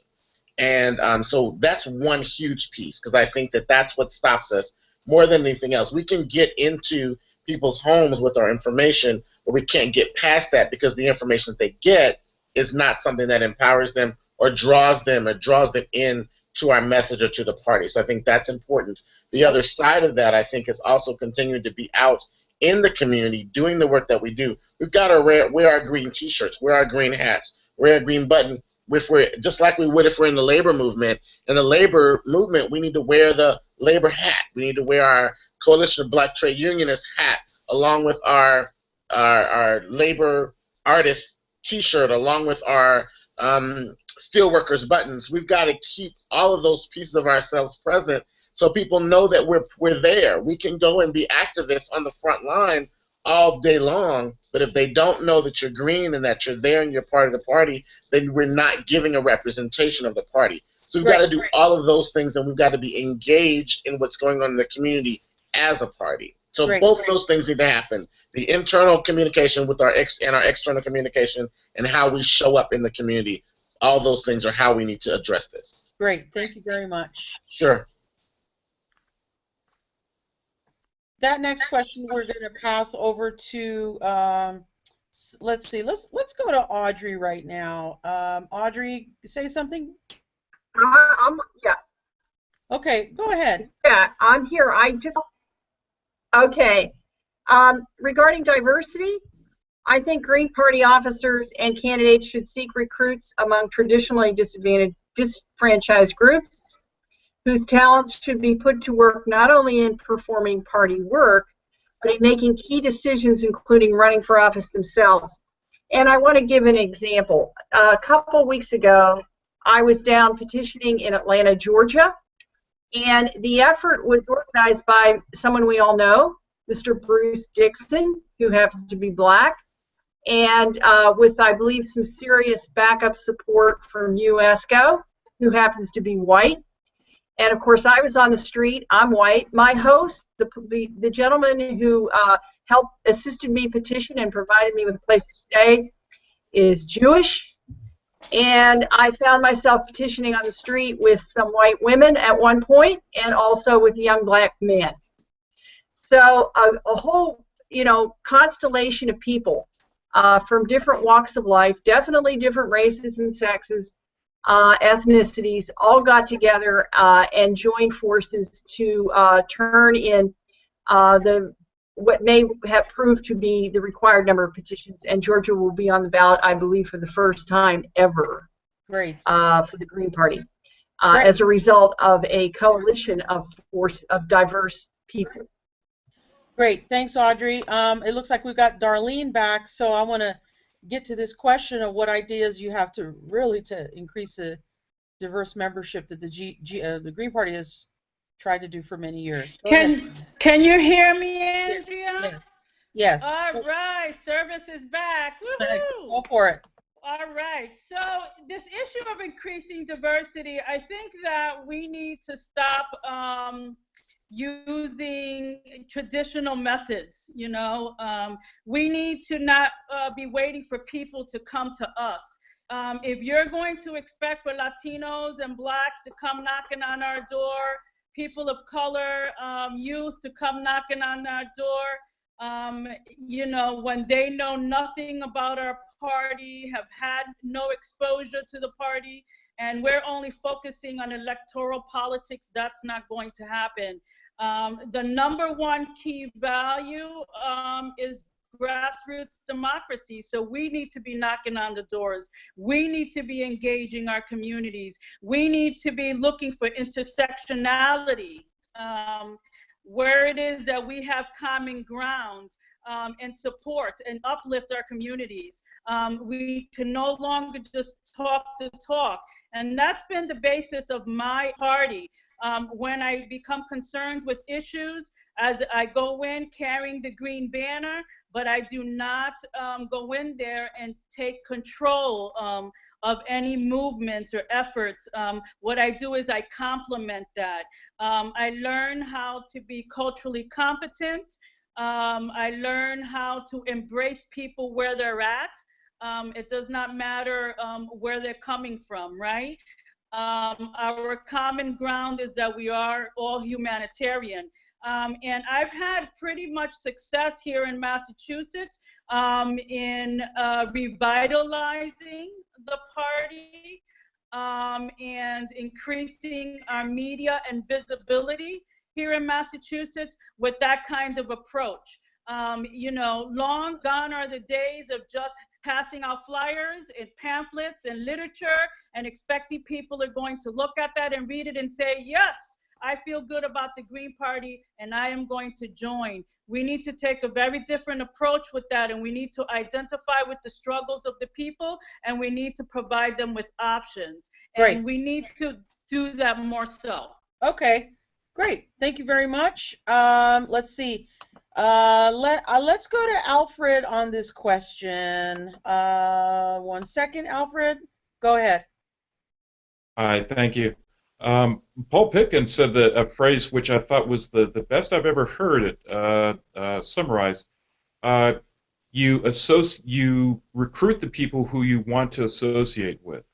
And so that's one huge piece, because I think that that's what stops us more than anything else. We can get into people's homes with our information, but we can't get past that because the information that they get is not something that empowers them or draws them in to our message or to the party. So I think that's important. The other side of that, I think, is also continuing to be out in the community doing the work that we do. We've got to wear our green T-shirts, wear our green hats, wear a green button. If we're just like we would if we're in the labor movement. In the labor movement, we need to wear the labor hat. We need to wear our Coalition of Black Trade Unionists hat, along with our labor artist T-shirt, along with our steelworkers buttons. We've got to keep all of those pieces of ourselves present, so people know that we're there. We can go and be activists on the front line all day long, but if they don't know that you're green and that you're there and you're part of the party, then we're not giving a representation of the party. So we've got to do all of those things, and we've got to be engaged in what's going on in the community as a party. So both of those things need to happen: the internal communication with our external communication, and how we show up in the community. All those things are how we need to address this. Great, thank you very much. Sure. That next question we're going to pass over to, let's see, let's go to Audrey right now. Audrey, say something? Yeah. Okay, go ahead. Yeah, I'm here. Okay. Regarding diversity, I think Green Party officers and candidates should seek recruits among traditionally disenfranchised groups, whose talents should be put to work not only in performing party work, but in making key decisions, including running for office themselves. And I want to give an example. A couple weeks ago, I was down petitioning in Atlanta, Georgia, and the effort was organized by someone we all know, Mr. Bruce Dixon, who happens to be black, and with, I believe, some serious backup support from UNESCO, who happens to be white. And of course, I was on the street. I'm white. My host, the gentleman who assisted me petition and provided me with a place to stay, is Jewish. And I found myself petitioning on the street with some white women at one point, and also with young black men. So a whole, constellation of people from different walks of life, definitely different races and sexes, ethnicities, all got together and joined forces to turn in what may have proved to be the required number of petitions, and Georgia will be on the ballot, I believe, for the first time ever. Great. For the Green Party, as a result of a coalition of diverse people. Great, thanks, Audrey. It looks like we've got Darlene back, so I want to get to this question of what ideas you have to increase the diverse membership that the Green Party has tried to do for many years. Can you hear me, Andrea? Yes. All right, service is back. Woohoo! Go for it. All right, so this issue of increasing diversity, I think that we need to stop using traditional methods. We need to not be waiting for people to come to us. If you're going to expect for Latinos and Blacks to come knocking on our door, people of color, youth to come knocking on our door, when they know nothing about our party, have had no exposure to the party, and we're only focusing on electoral politics, that's not going to happen. The number one key value is grassroots democracy. So we need to be knocking on the doors. We need to be engaging our communities. We need to be looking for intersectionality, where it is that we have common ground, and support and uplift our communities. We can no longer just talk the talk. And that's been the basis of my party. When I become concerned with issues, as I go in carrying the green banner, but I do not go in there and take control of any movements or efforts. What I do is I complement that. I learn how to be culturally competent. I learn how to embrace people where they're at. It does not matter where they're coming from, right? Our common ground is that we are all humanitarian. And I've had pretty much success here in Massachusetts in revitalizing the party and increasing our media and visibility here in Massachusetts with that kind of approach. Long gone are the days of just passing out flyers and pamphlets and literature and expecting people are going to look at that and read it and say, yes, I feel good about the Green Party and I am going to join. We need to take a very different approach with that, and we need to identify with the struggles of the people, and we need to provide them with options. Great. And we need to do that more so. Okay, great. Thank you very much. Let's see. Let's go to Alfred on this question. 1 second, Alfred. Go ahead. Hi, thank you. Paul Pickens said a phrase which I thought was the best I've ever heard it summarized. You recruit the people who you want to associate with.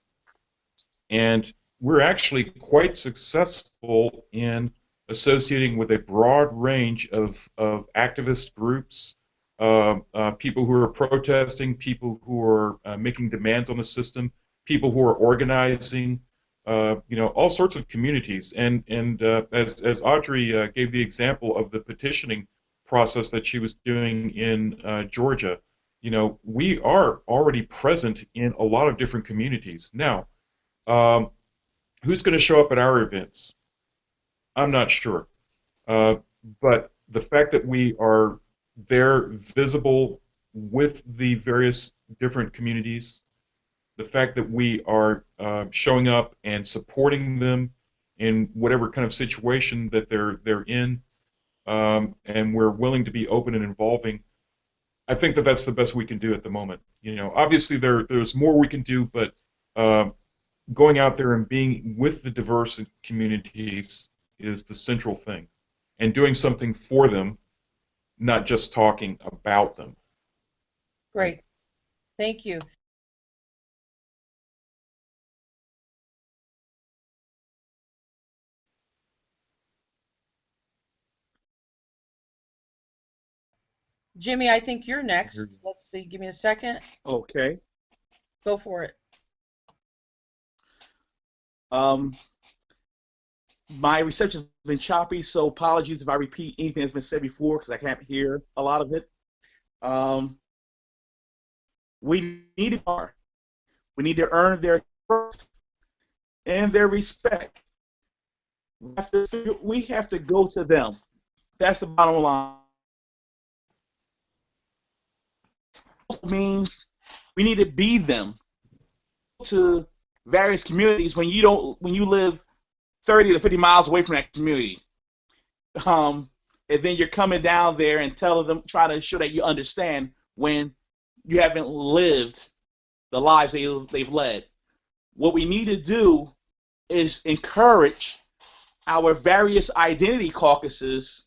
And we're actually quite successful in associating with a broad range of activist groups, people who are protesting, people who are making demands on the system, people who are organizing, all sorts of communities. And as Audrey gave the example of the petitioning process that she was doing in Georgia, we are already present in a lot of different communities. Now, who's going to show up at our events? I'm not sure. But the fact that we are there visible with the various different communities, the fact that we are showing up and supporting them in whatever kind of situation that they're in, and we're willing to be open and involving, I think that that's the best we can do at the moment. Obviously there's more we can do, but going out there and being with the diverse communities is the central thing, and doing something for them, not just talking about them. Great. Thank you. Jimmy, I think you're next. Let's see. Give me a second. Okay. Go for it. My reception's been choppy, so apologies if I repeat anything that's been said before because I can't hear a lot of it. We need to earn their trust and their respect. We have to go to them. That's the bottom line. It means we need to be them to various communities when you live 30 to 50 miles away from that community, and then you're coming down there and telling them, trying to ensure that you understand when you haven't lived the lives they've led. What we need to do is encourage our various identity caucuses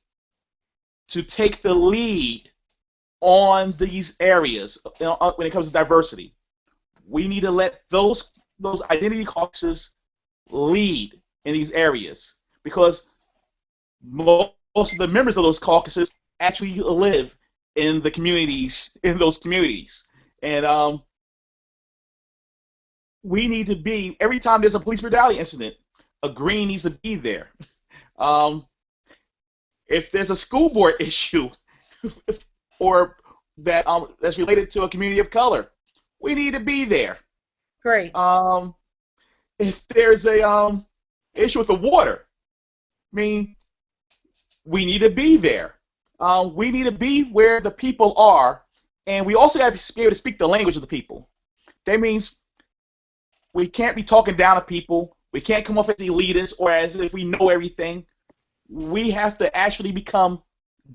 to take the lead on these areas when it comes to diversity. We need to let those identity caucuses lead in these areas, because most of the members of those caucuses actually live in the communities, and we need to be, every time there's a police brutality incident, a green needs to be there. If there's a school board issue or that's related to a community of color, we need to be there. Great. If there's a issue with the water, I mean, we need to be there. We need to be where the people are, and we also have to be able to speak the language of the people. That means we can't be talking down to people. We can't come off as elitists or as if we know everything. We have to actually become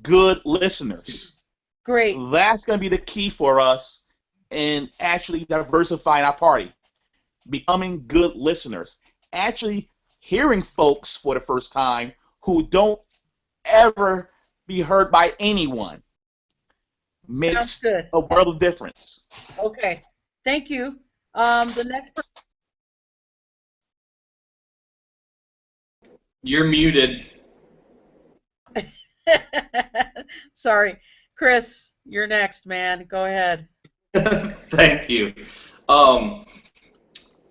good listeners. Great. That's going to be the key for us in actually diversifying our party. Becoming good listeners. Actually hearing folks for the first time who don't ever be heard by anyone. Sounds Makes good. a world of difference. Okay. Thank you. The next person. You're muted. Sorry. Chris, you're next, man. Go ahead. Thank you.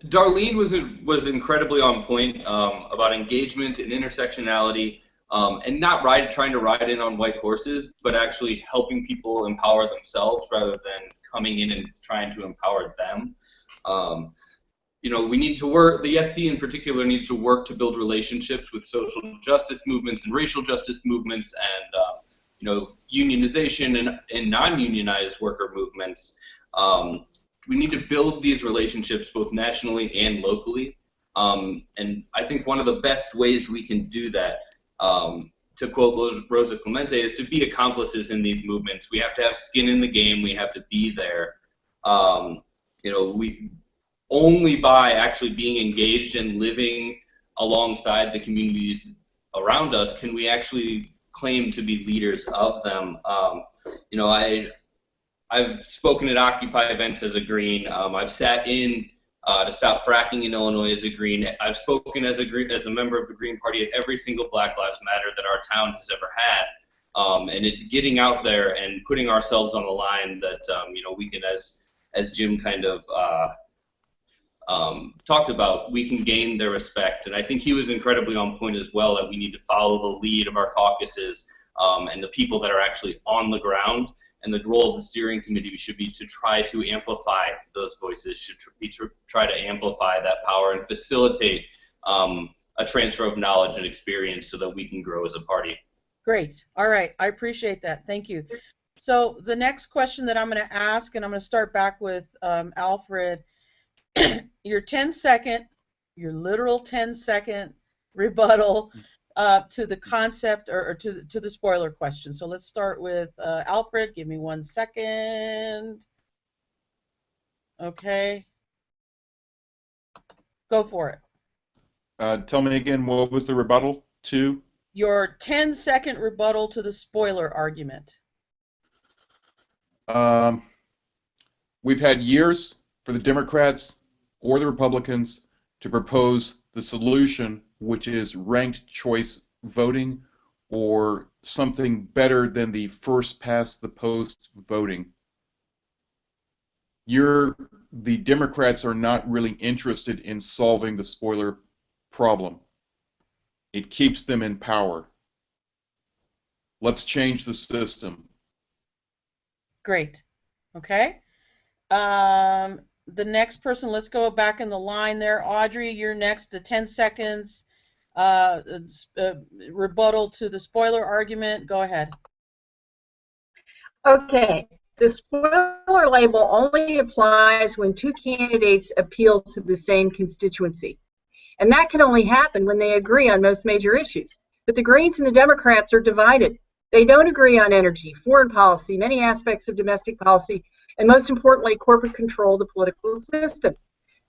Darlene was incredibly on point about engagement and intersectionality, and not trying to ride in on white horses, but actually helping people empower themselves rather than coming in and trying to empower them. You know, we need to work, the SC in particular needs to work to build relationships with social justice movements and racial justice movements and, you know, unionization and non-unionized worker movements. We need to build these relationships both nationally and locally. And I think one of the best ways we can do that, to quote Rosa Clemente, is to be accomplices in these movements. We have to have skin in the game. We have to be there. You know, only by actually being engaged and living alongside the communities around us can we actually claim to be leaders of them. You know, I've spoken at Occupy events as a Green. I've sat in to stop fracking in Illinois as a Green. I've spoken as a member of the Green Party at every single Black Lives Matter that our town has ever had. And it's getting out there and putting ourselves on the line that you know, we can, as Jim kind of talked about, we can gain their respect. And I think he was incredibly on point as well, that we need to follow the lead of our caucuses and the people that are actually on the ground. And the role of the steering committee should be to try to amplify those voices, should be to try to amplify that power and facilitate a transfer of knowledge and experience so that we can grow as a party. Great. All right. I appreciate that. Thank you. So the next question that I'm going to ask, and I'm going to start back with Alfred, your 10-second, your literal 10-second rebuttal to the concept or to the spoiler question. So let's start with Alfred. Give me 1 second. Okay. Go for it. Tell me again, what was the rebuttal to? Your 10-second rebuttal to the spoiler argument. We've had years for the Democrats or the Republicans to propose the solution, which is ranked choice voting or something better than the first past the post voting. The Democrats are not really interested in solving the spoiler problem. It keeps them in power. Let's change the system. Great. Okay. The next person, let's go back in the line there. Audrey, you're next. The 10 seconds rebuttal to the spoiler argument. Go ahead. Okay. The spoiler label only applies when two candidates appeal to the same constituency. And that can only happen when they agree on most major issues. But the Greens and the Democrats are divided. They don't agree on energy, foreign policy, many aspects of domestic policy, and most importantly, corporate control of the political system.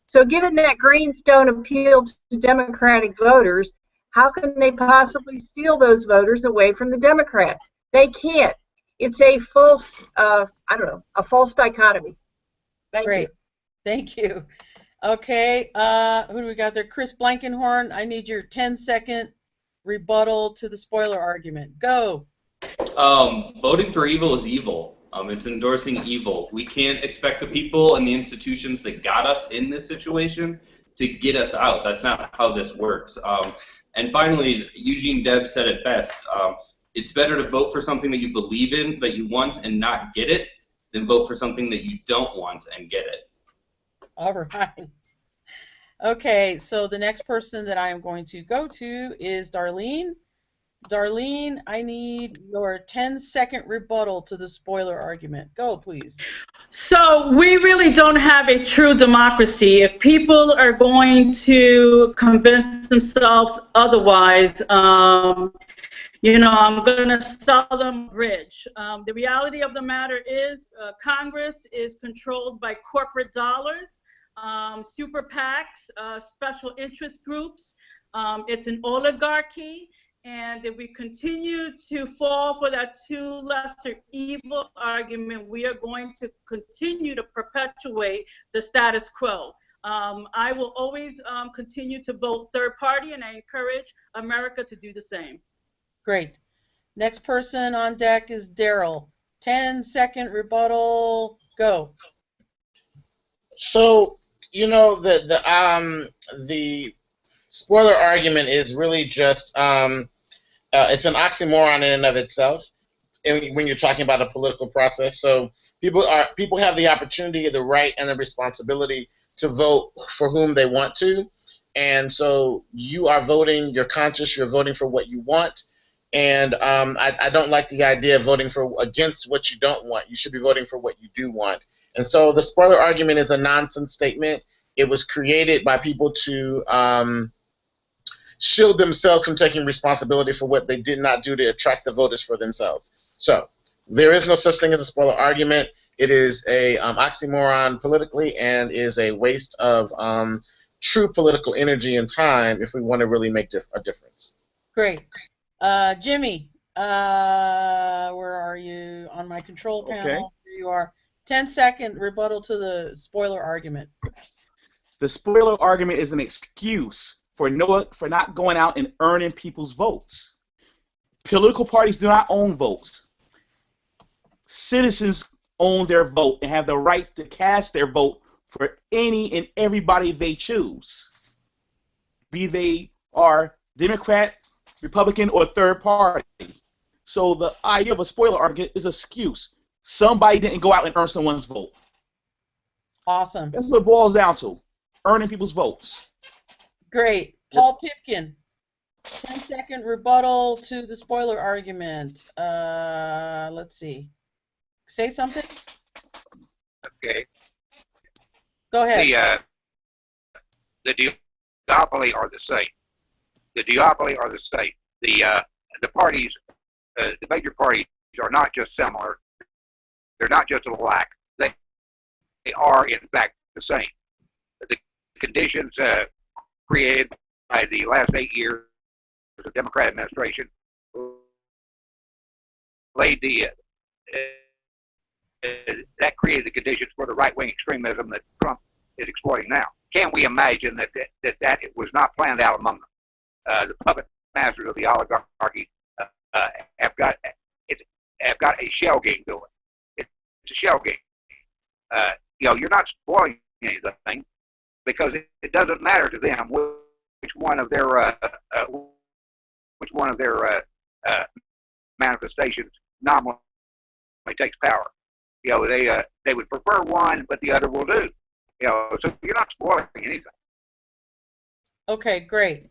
So given that Greens don't appeal to Democratic voters, how can they possibly steal those voters away from the Democrats? They can't. It's a false, I don't know, a false dichotomy. Thank Great. you. Thank you. Okay, who do we got there? Chris Blankenhorn, I need your 10-second rebuttal to the spoiler argument. Go. Voting for evil is evil. It's endorsing evil. We can't expect the people and the institutions that got us in this situation to get us out. That's not how this works. And finally, Eugene Debs said it best. It's better to vote for something that you believe in, that you want, and not get it, than vote for something that you don't want and get it. All right. Okay, so the next person that I am going to go to is Darlene. Darlene, I need your 10-second rebuttal to the spoiler argument. Go, please. So we really don't have a true democracy. If people are going to convince themselves otherwise, you know, I'm going to sell them a bridge. The reality of the matter is Congress is controlled by corporate dollars, super PACs, special interest groups. It's an oligarchy. And if we continue to fall for that two lesser evil argument, we are going to continue to perpetuate the status quo. I will always continue to vote third party, and I encourage America to do the same. Great. Next person on deck is Daryl. 10-second rebuttal. Go. So, you know, the spoiler argument is really just it's an oxymoron in and of itself when you're talking about a political process. So people have the opportunity, the right, and the responsibility to vote for whom they want to. And so you are voting, you're conscious, you're voting for what you want. And I don't like the idea of voting against what you don't want. You should be voting for what you do want. And so the spoiler argument is a nonsense statement. It was created by people to shield themselves from taking responsibility for what they did not do to attract the voters for themselves. So there is no such thing as a spoiler argument. It is a oxymoron politically and is a waste of true political energy and time if we want to really make a difference. Great. Jimmy, where are you on my control panel? Okay. Here you are. 10-second rebuttal to the spoiler argument. The spoiler argument is an excuse for not going out and earning people's votes. Political parties do not own votes. Citizens own their vote and have the right to cast their vote for any and everybody they choose, be they are Democrat, Republican, or third party. So the idea of a spoiler argument is an excuse. Somebody didn't go out and earn someone's vote. Awesome. That's what it boils down to, earning people's votes. Great. Paul Pipkin, 10-second rebuttal to the spoiler argument. Let's see. Say something. Okay. Go ahead. The duopoly are the same. The duopoly are the same. The parties, the major parties, are not just similar. They're not just alike. They are in fact the same. The conditions created by the last 8 years of the Democrat administration laid that created the conditions for the right-wing extremism that Trump is exploiting now. Can't we imagine that it was not planned out among them? The puppet masters of the oligarchy have got a shell game going. It's a shell game. You know, you're not spoiling anything because it doesn't matter to them which one of their manifestations nominally takes power. You know, they would prefer one, but the other will do. You know, so you're not spoiling anything. Okay, great.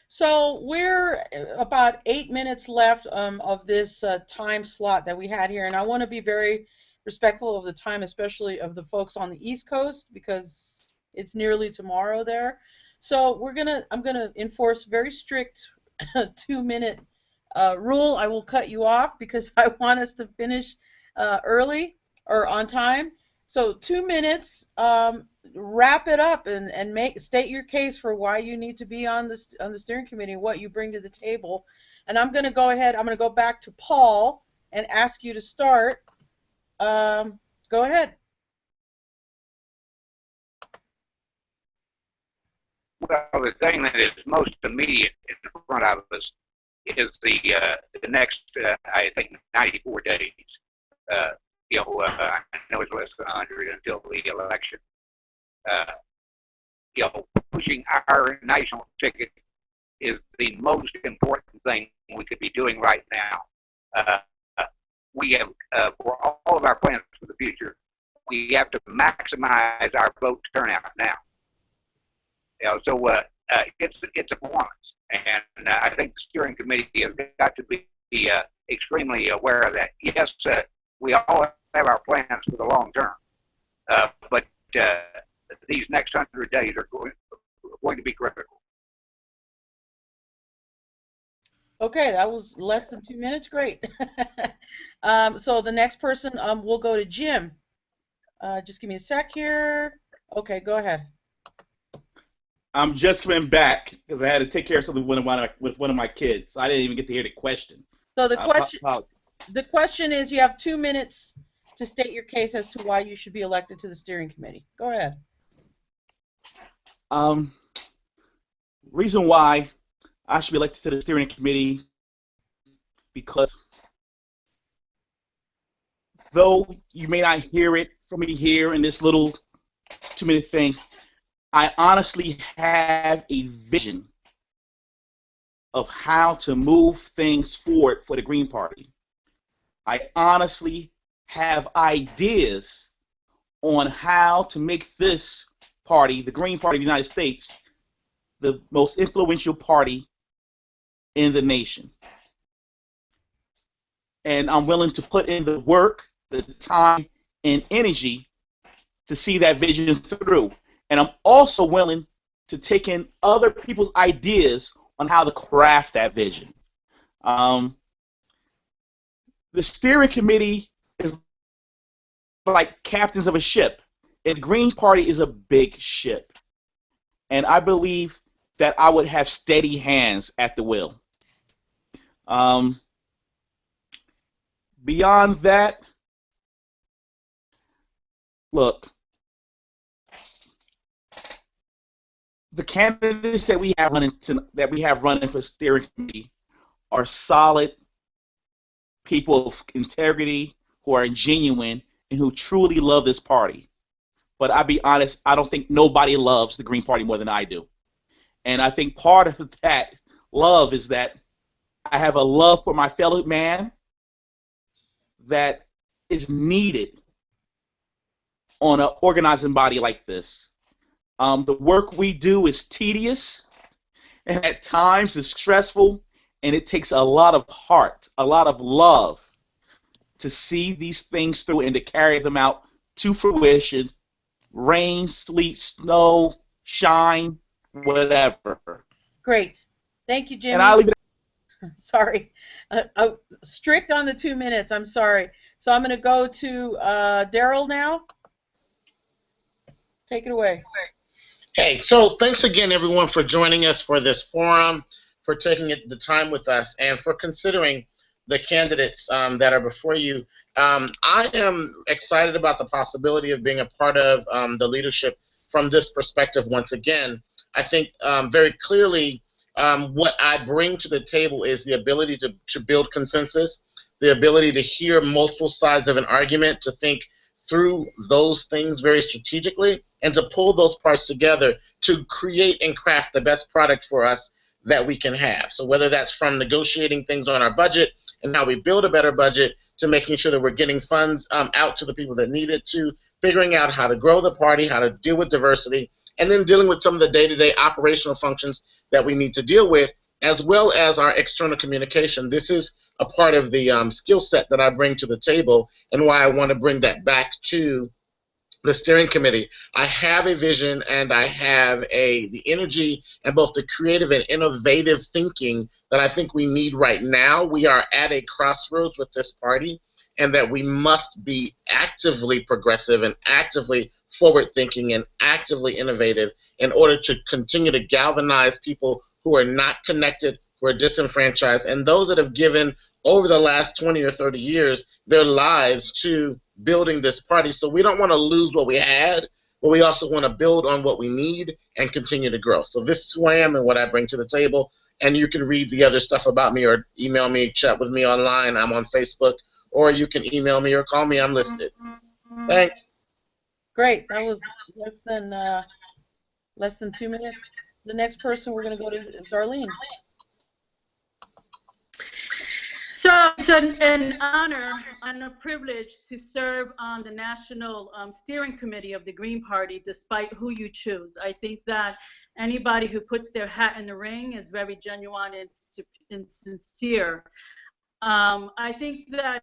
So we're about 8 minutes left of this time slot that we had here, and I want to be very respectful of the time, especially of the folks on the East Coast, because it's nearly tomorrow there. So I'm gonna enforce very strict 2-minute rule. I will cut you off because I want us to finish early or on time. So 2 minutes, wrap it up and state your case for why you need to be on the steering committee, what you bring to the table. And I'm going to go ahead, I'm going to go back to Paul and ask you to start. Go ahead. Well, the thing that is most immediate in front of us is the next, I think, 94 days. I know it's less than 100 until the election. Pushing our national ticket is the most important thing we could be doing right now. We have, for all of our plans for the future, we have to maximize our vote turnout now. It's a performance, and I think the steering committee has got to be extremely aware of that. Yes, we all have our plans for the long term, but these next 100 days are going to be critical. Okay, that was less than 2 minutes. Great. So the next person, we'll go to Jim. Just give me a sec here. Okay, go ahead. I'm just coming back because I had to take care of something with one of my kids. So I didn't even get to hear the question. So the question is, you have 2 minutes to state your case as to why you should be elected to the steering committee. Go ahead. Reason why I should be elected to the steering committee, because though you may not hear it from me here in this little 2-minute thing, I honestly have a vision of how to move things forward for the Green Party. I honestly have ideas on how to make this party, the Green Party of the United States, the most influential party in the nation. And I'm willing to put in the work, the time, and energy to see that vision through. And I'm also willing to take in other people's ideas on how to craft that vision. The steering committee is like captains of a ship. And the Green Party is a big ship. And I believe that I would have steady hands at the wheel. Beyond that, look, the candidates that we have running for steering committee are solid people of integrity, who are genuine, and who truly love this party. But I'll be honest, I don't think nobody loves the Green Party more than I do. And I think part of that love is that I have a love for my fellow man that is needed on an organizing body like this. The work we do is tedious, and at times is stressful, and it takes a lot of heart, a lot of love to see these things through and to carry them out to fruition, rain, sleet, snow, shine, whatever. Great. Thank you, Jimmy. And I'll leave it. Sorry. Strict on the 2 minutes. I'm sorry. So I'm going to go to Daryl now. Take it away. Hey, so thanks again, everyone, for joining us for this forum, for taking the time with us, and for considering the candidates that are before you. I am excited about the possibility of being a part of the leadership from this perspective once again. I think very clearly what I bring to the table is the ability to build consensus, the ability to hear multiple sides of an argument, to think through those things very strategically, and to pull those parts together to create and craft the best product for us that we can have. So whether that's from negotiating things on our budget and how we build a better budget, to making sure that we're getting funds out to the people that need it, to figuring out how to grow the party, how to deal with diversity, and then dealing with some of the day-to-day operational functions that we need to deal with, as well as our external communication. This is a part of the skill set that I bring to the table, and why I want to bring that back to the steering committee. I have a vision, and I have the energy and both the creative and innovative thinking that I think we need right now. We are at a crossroads with this party, and that we must be actively progressive and actively forward-thinking and actively innovative in order to continue to galvanize people who are not connected, who are disenfranchised, and those that have given over the last 20 or 30 years their lives to building this party. So we don't want to lose what we had, but we also want to build on what we need and continue to grow. So this is who I am and what I bring to the table. And you can read the other stuff about me or email me, chat with me online. I'm on Facebook, or you can email me or call me. I'm listed. Thanks. Great. That was less than 2 minutes. The next person we're going to go to is Darlene. So it's an honor and a privilege to serve on the National Steering Committee of the Green Party, despite who you choose. I think that anybody who puts their hat in the ring is very genuine and sincere. I think that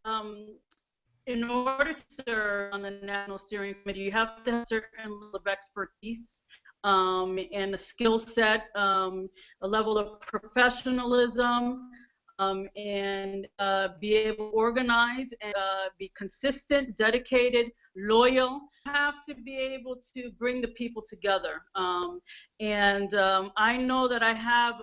in order to serve on the National Steering Committee, you have to have a certain level of expertise and a skill set, a level of professionalism, and be able to organize and be consistent, dedicated, loyal. You have to be able to bring the people together. I know that I have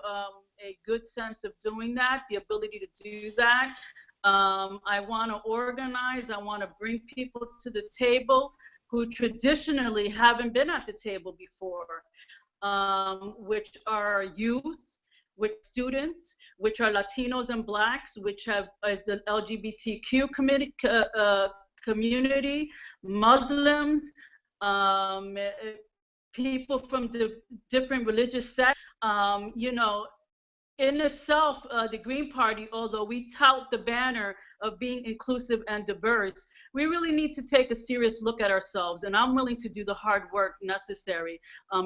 a good sense of doing that, the ability to do that. I want to organize. I want to bring people to the table who traditionally haven't been at the table before, which are youth, with students, which are Latinos and Blacks, which have as the LGBTQ community, Muslims, people from the different religious sects. You know, in itself, the Green Party, although we tout the banner of being inclusive and diverse, we really need to take a serious look at ourselves, and I'm willing to do the hard work necessary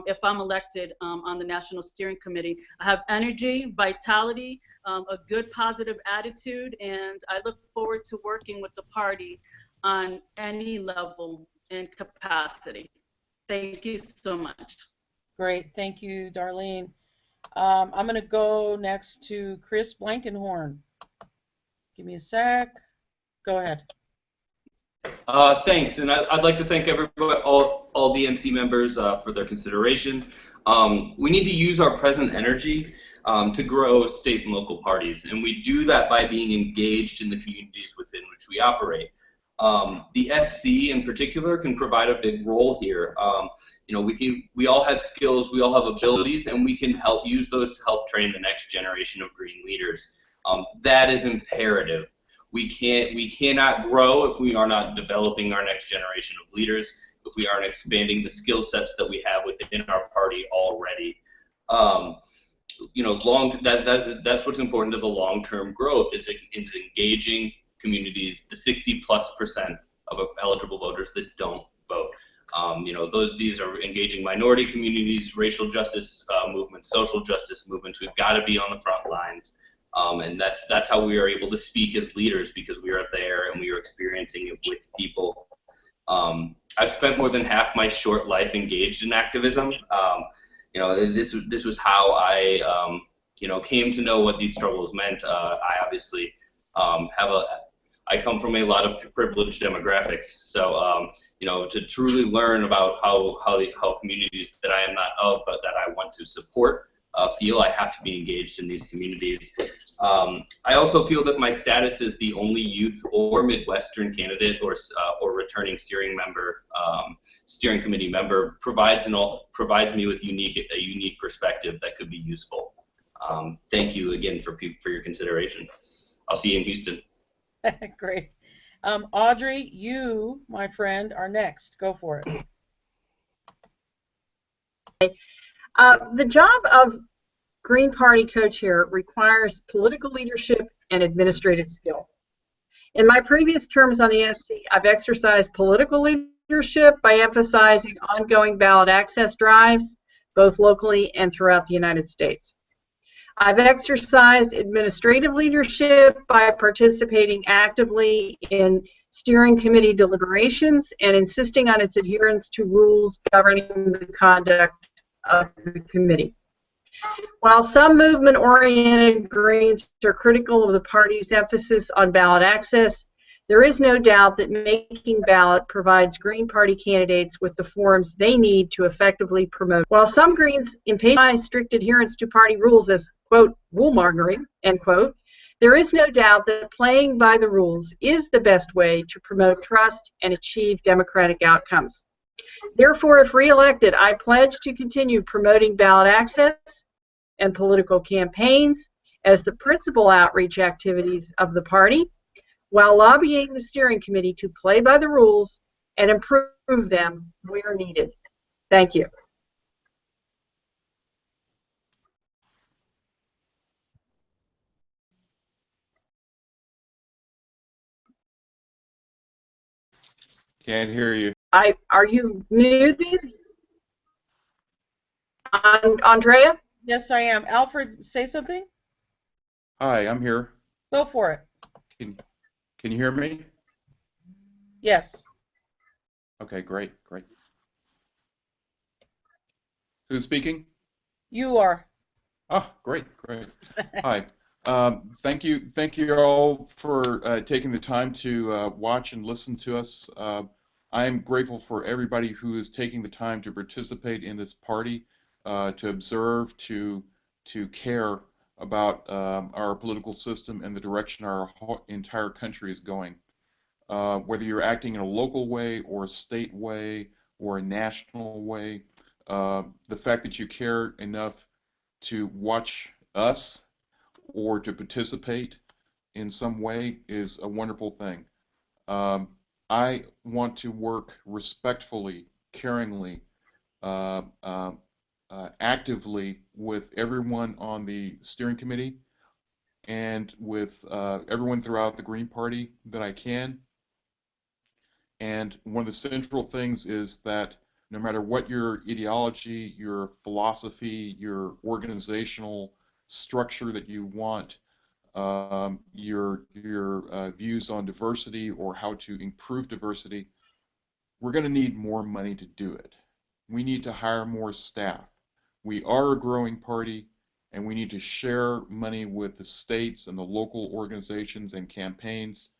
if I'm elected on the National Steering Committee. I have energy, vitality, a good positive attitude, and I look forward to working with the party on any level and capacity. Thank you so much. Great. Thank you, Darlene. I'm going to go next to Chris Blankenhorn. Give me a sec. Go ahead. Thanks, and I'd like to thank everybody, all the MC members for their consideration. We need to use our present energy to grow state and local parties, and we do that by being engaged in the communities within which we operate. The SC in particular can provide a big role here. You know, we all have skills, we all have abilities, and we can help use those to help train the next generation of green leaders. That is imperative. We cannot grow if we are not developing our next generation of leaders, if we aren't expanding the skill sets that we have within our party already. You know, that's what's important to the long-term growth is engaging communities, the 60+% of eligible voters that don't vote. You know, these are engaging minority communities, racial justice movements, social justice movements. We've got to be on the front lines, and that's how we are able to speak as leaders, because we are there and we are experiencing it with people. I've spent more than half my short life engaged in activism. You know, this was how I you know, came to know what these struggles meant. I obviously I come from a lot of privileged demographics, so you know, to truly learn about how communities that I am not of but that I want to support feel, I have to be engaged in these communities. I also feel that my status as the only youth or Midwestern candidate or returning steering committee member provides me with a unique perspective that could be useful. Thank you again for your consideration. I'll see you in Houston. Great. Audrey, you, my friend, are next. Go for it. The job of Green Party co-chair requires political leadership and administrative skill. In my previous terms on the SC, I've exercised political leadership by emphasizing ongoing ballot access drives, both locally and throughout the United States. I've exercised administrative leadership by participating actively in steering committee deliberations and insisting on its adherence to rules governing the conduct of the committee. While some movement-oriented Greens are critical of the party's emphasis on ballot access, There is no doubt that making ballot provides Green Party candidates with the forums they need to effectively promote. While some Greens impinge strict adherence to party rules as, quote, rule-mongering, end quote, there is no doubt that playing by the rules is the best way to promote trust and achieve democratic outcomes. Therefore, if reelected, I pledge to continue promoting ballot access and political campaigns as the principal outreach activities of the party, while lobbying the steering committee to play by the rules and improve them where needed. Thank you. Can't hear you. Are you muted? Andrea? Yes, I am. Alfred, say something? Hi, I'm here. Go for it. Can you hear me? Yes. Okay, great. Who's speaking? You are. Oh, great. Hi. Thank you all for taking the time to watch and listen to us. I am grateful for everybody who is taking the time to participate in this party, to observe, to care about our political system and the direction our entire country is going. Whether you're acting in a local way or a state way or a national way, the fact that you care enough to watch us or to participate in some way is a wonderful thing. I want to work respectfully, caringly, actively with everyone on the steering committee and with everyone throughout the Green Party that I can. And one of the central things is that no matter what your ideology, your philosophy, your organizational structure that you want, your views on diversity or how to improve diversity, we're going to need more money to do it. We need to hire more staff. We are a growing party, and we need to share money with the states and the local organizations and campaigns,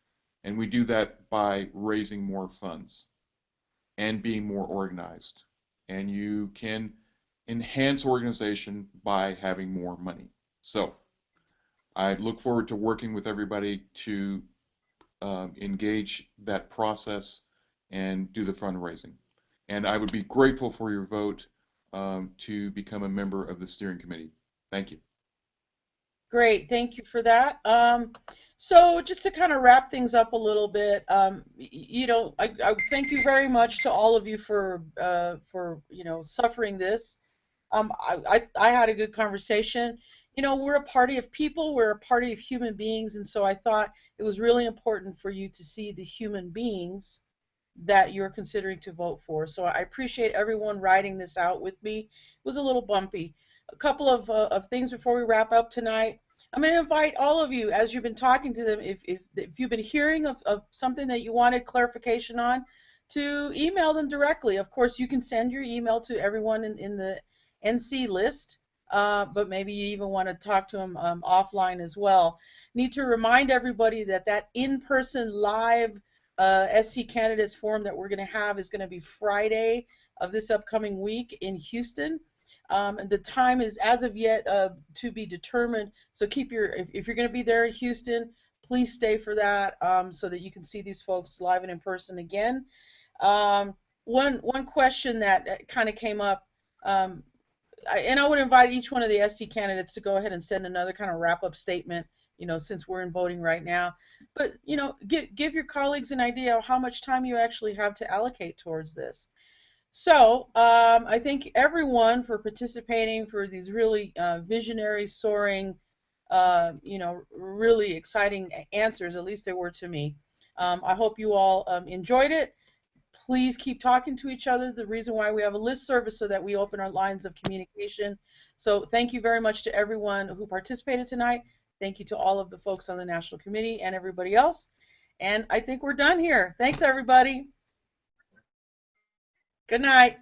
and we do that by raising more funds and being more organized. And you can enhance organization by having more money. So I look forward to working with everybody to engage that process and do the fundraising. And I would be grateful for your vote to become a member of the steering committee. Thank you. Great, thank you for that. So just to kind of wrap things up a little bit, I thank you very much to all of you for suffering this. I had a good conversation. We're a party of people, we're a party of human beings, and so I thought it was really important for you to see the human beings that you're considering to vote for. So I appreciate everyone writing this out with me. It was a little bumpy. A couple of things before we wrap up tonight. I'm going to invite all of you, as you've been talking to them, if you've been hearing of something that you wanted clarification on, to email them directly. Of course, you can send your email to everyone in the NC list, but maybe you even want to talk to them offline as well. Need to remind everybody that in-person live SC Candidates Forum that we're going to have is going to be Friday of this upcoming week in Houston. And the time is as of yet to be determined. So keep if you're going to be there in Houston, please stay for that so that you can see these folks live and in person again. One question that kind of came up, and I would invite each one of the SC candidates to go ahead and send another kind of wrap-up statement, since we're in voting right now. But, give your colleagues an idea of how much time you actually have to allocate towards this. So I thank everyone for participating, for these really visionary, soaring, really exciting answers, at least they were to me. I hope you all enjoyed it. Please keep talking to each other. The reason why we have a listserv is so that we open our lines of communication. So thank you very much to everyone who participated tonight. Thank you to all of the folks on the National Committee and everybody else. And I think we're done here. Thanks, everybody. Good night.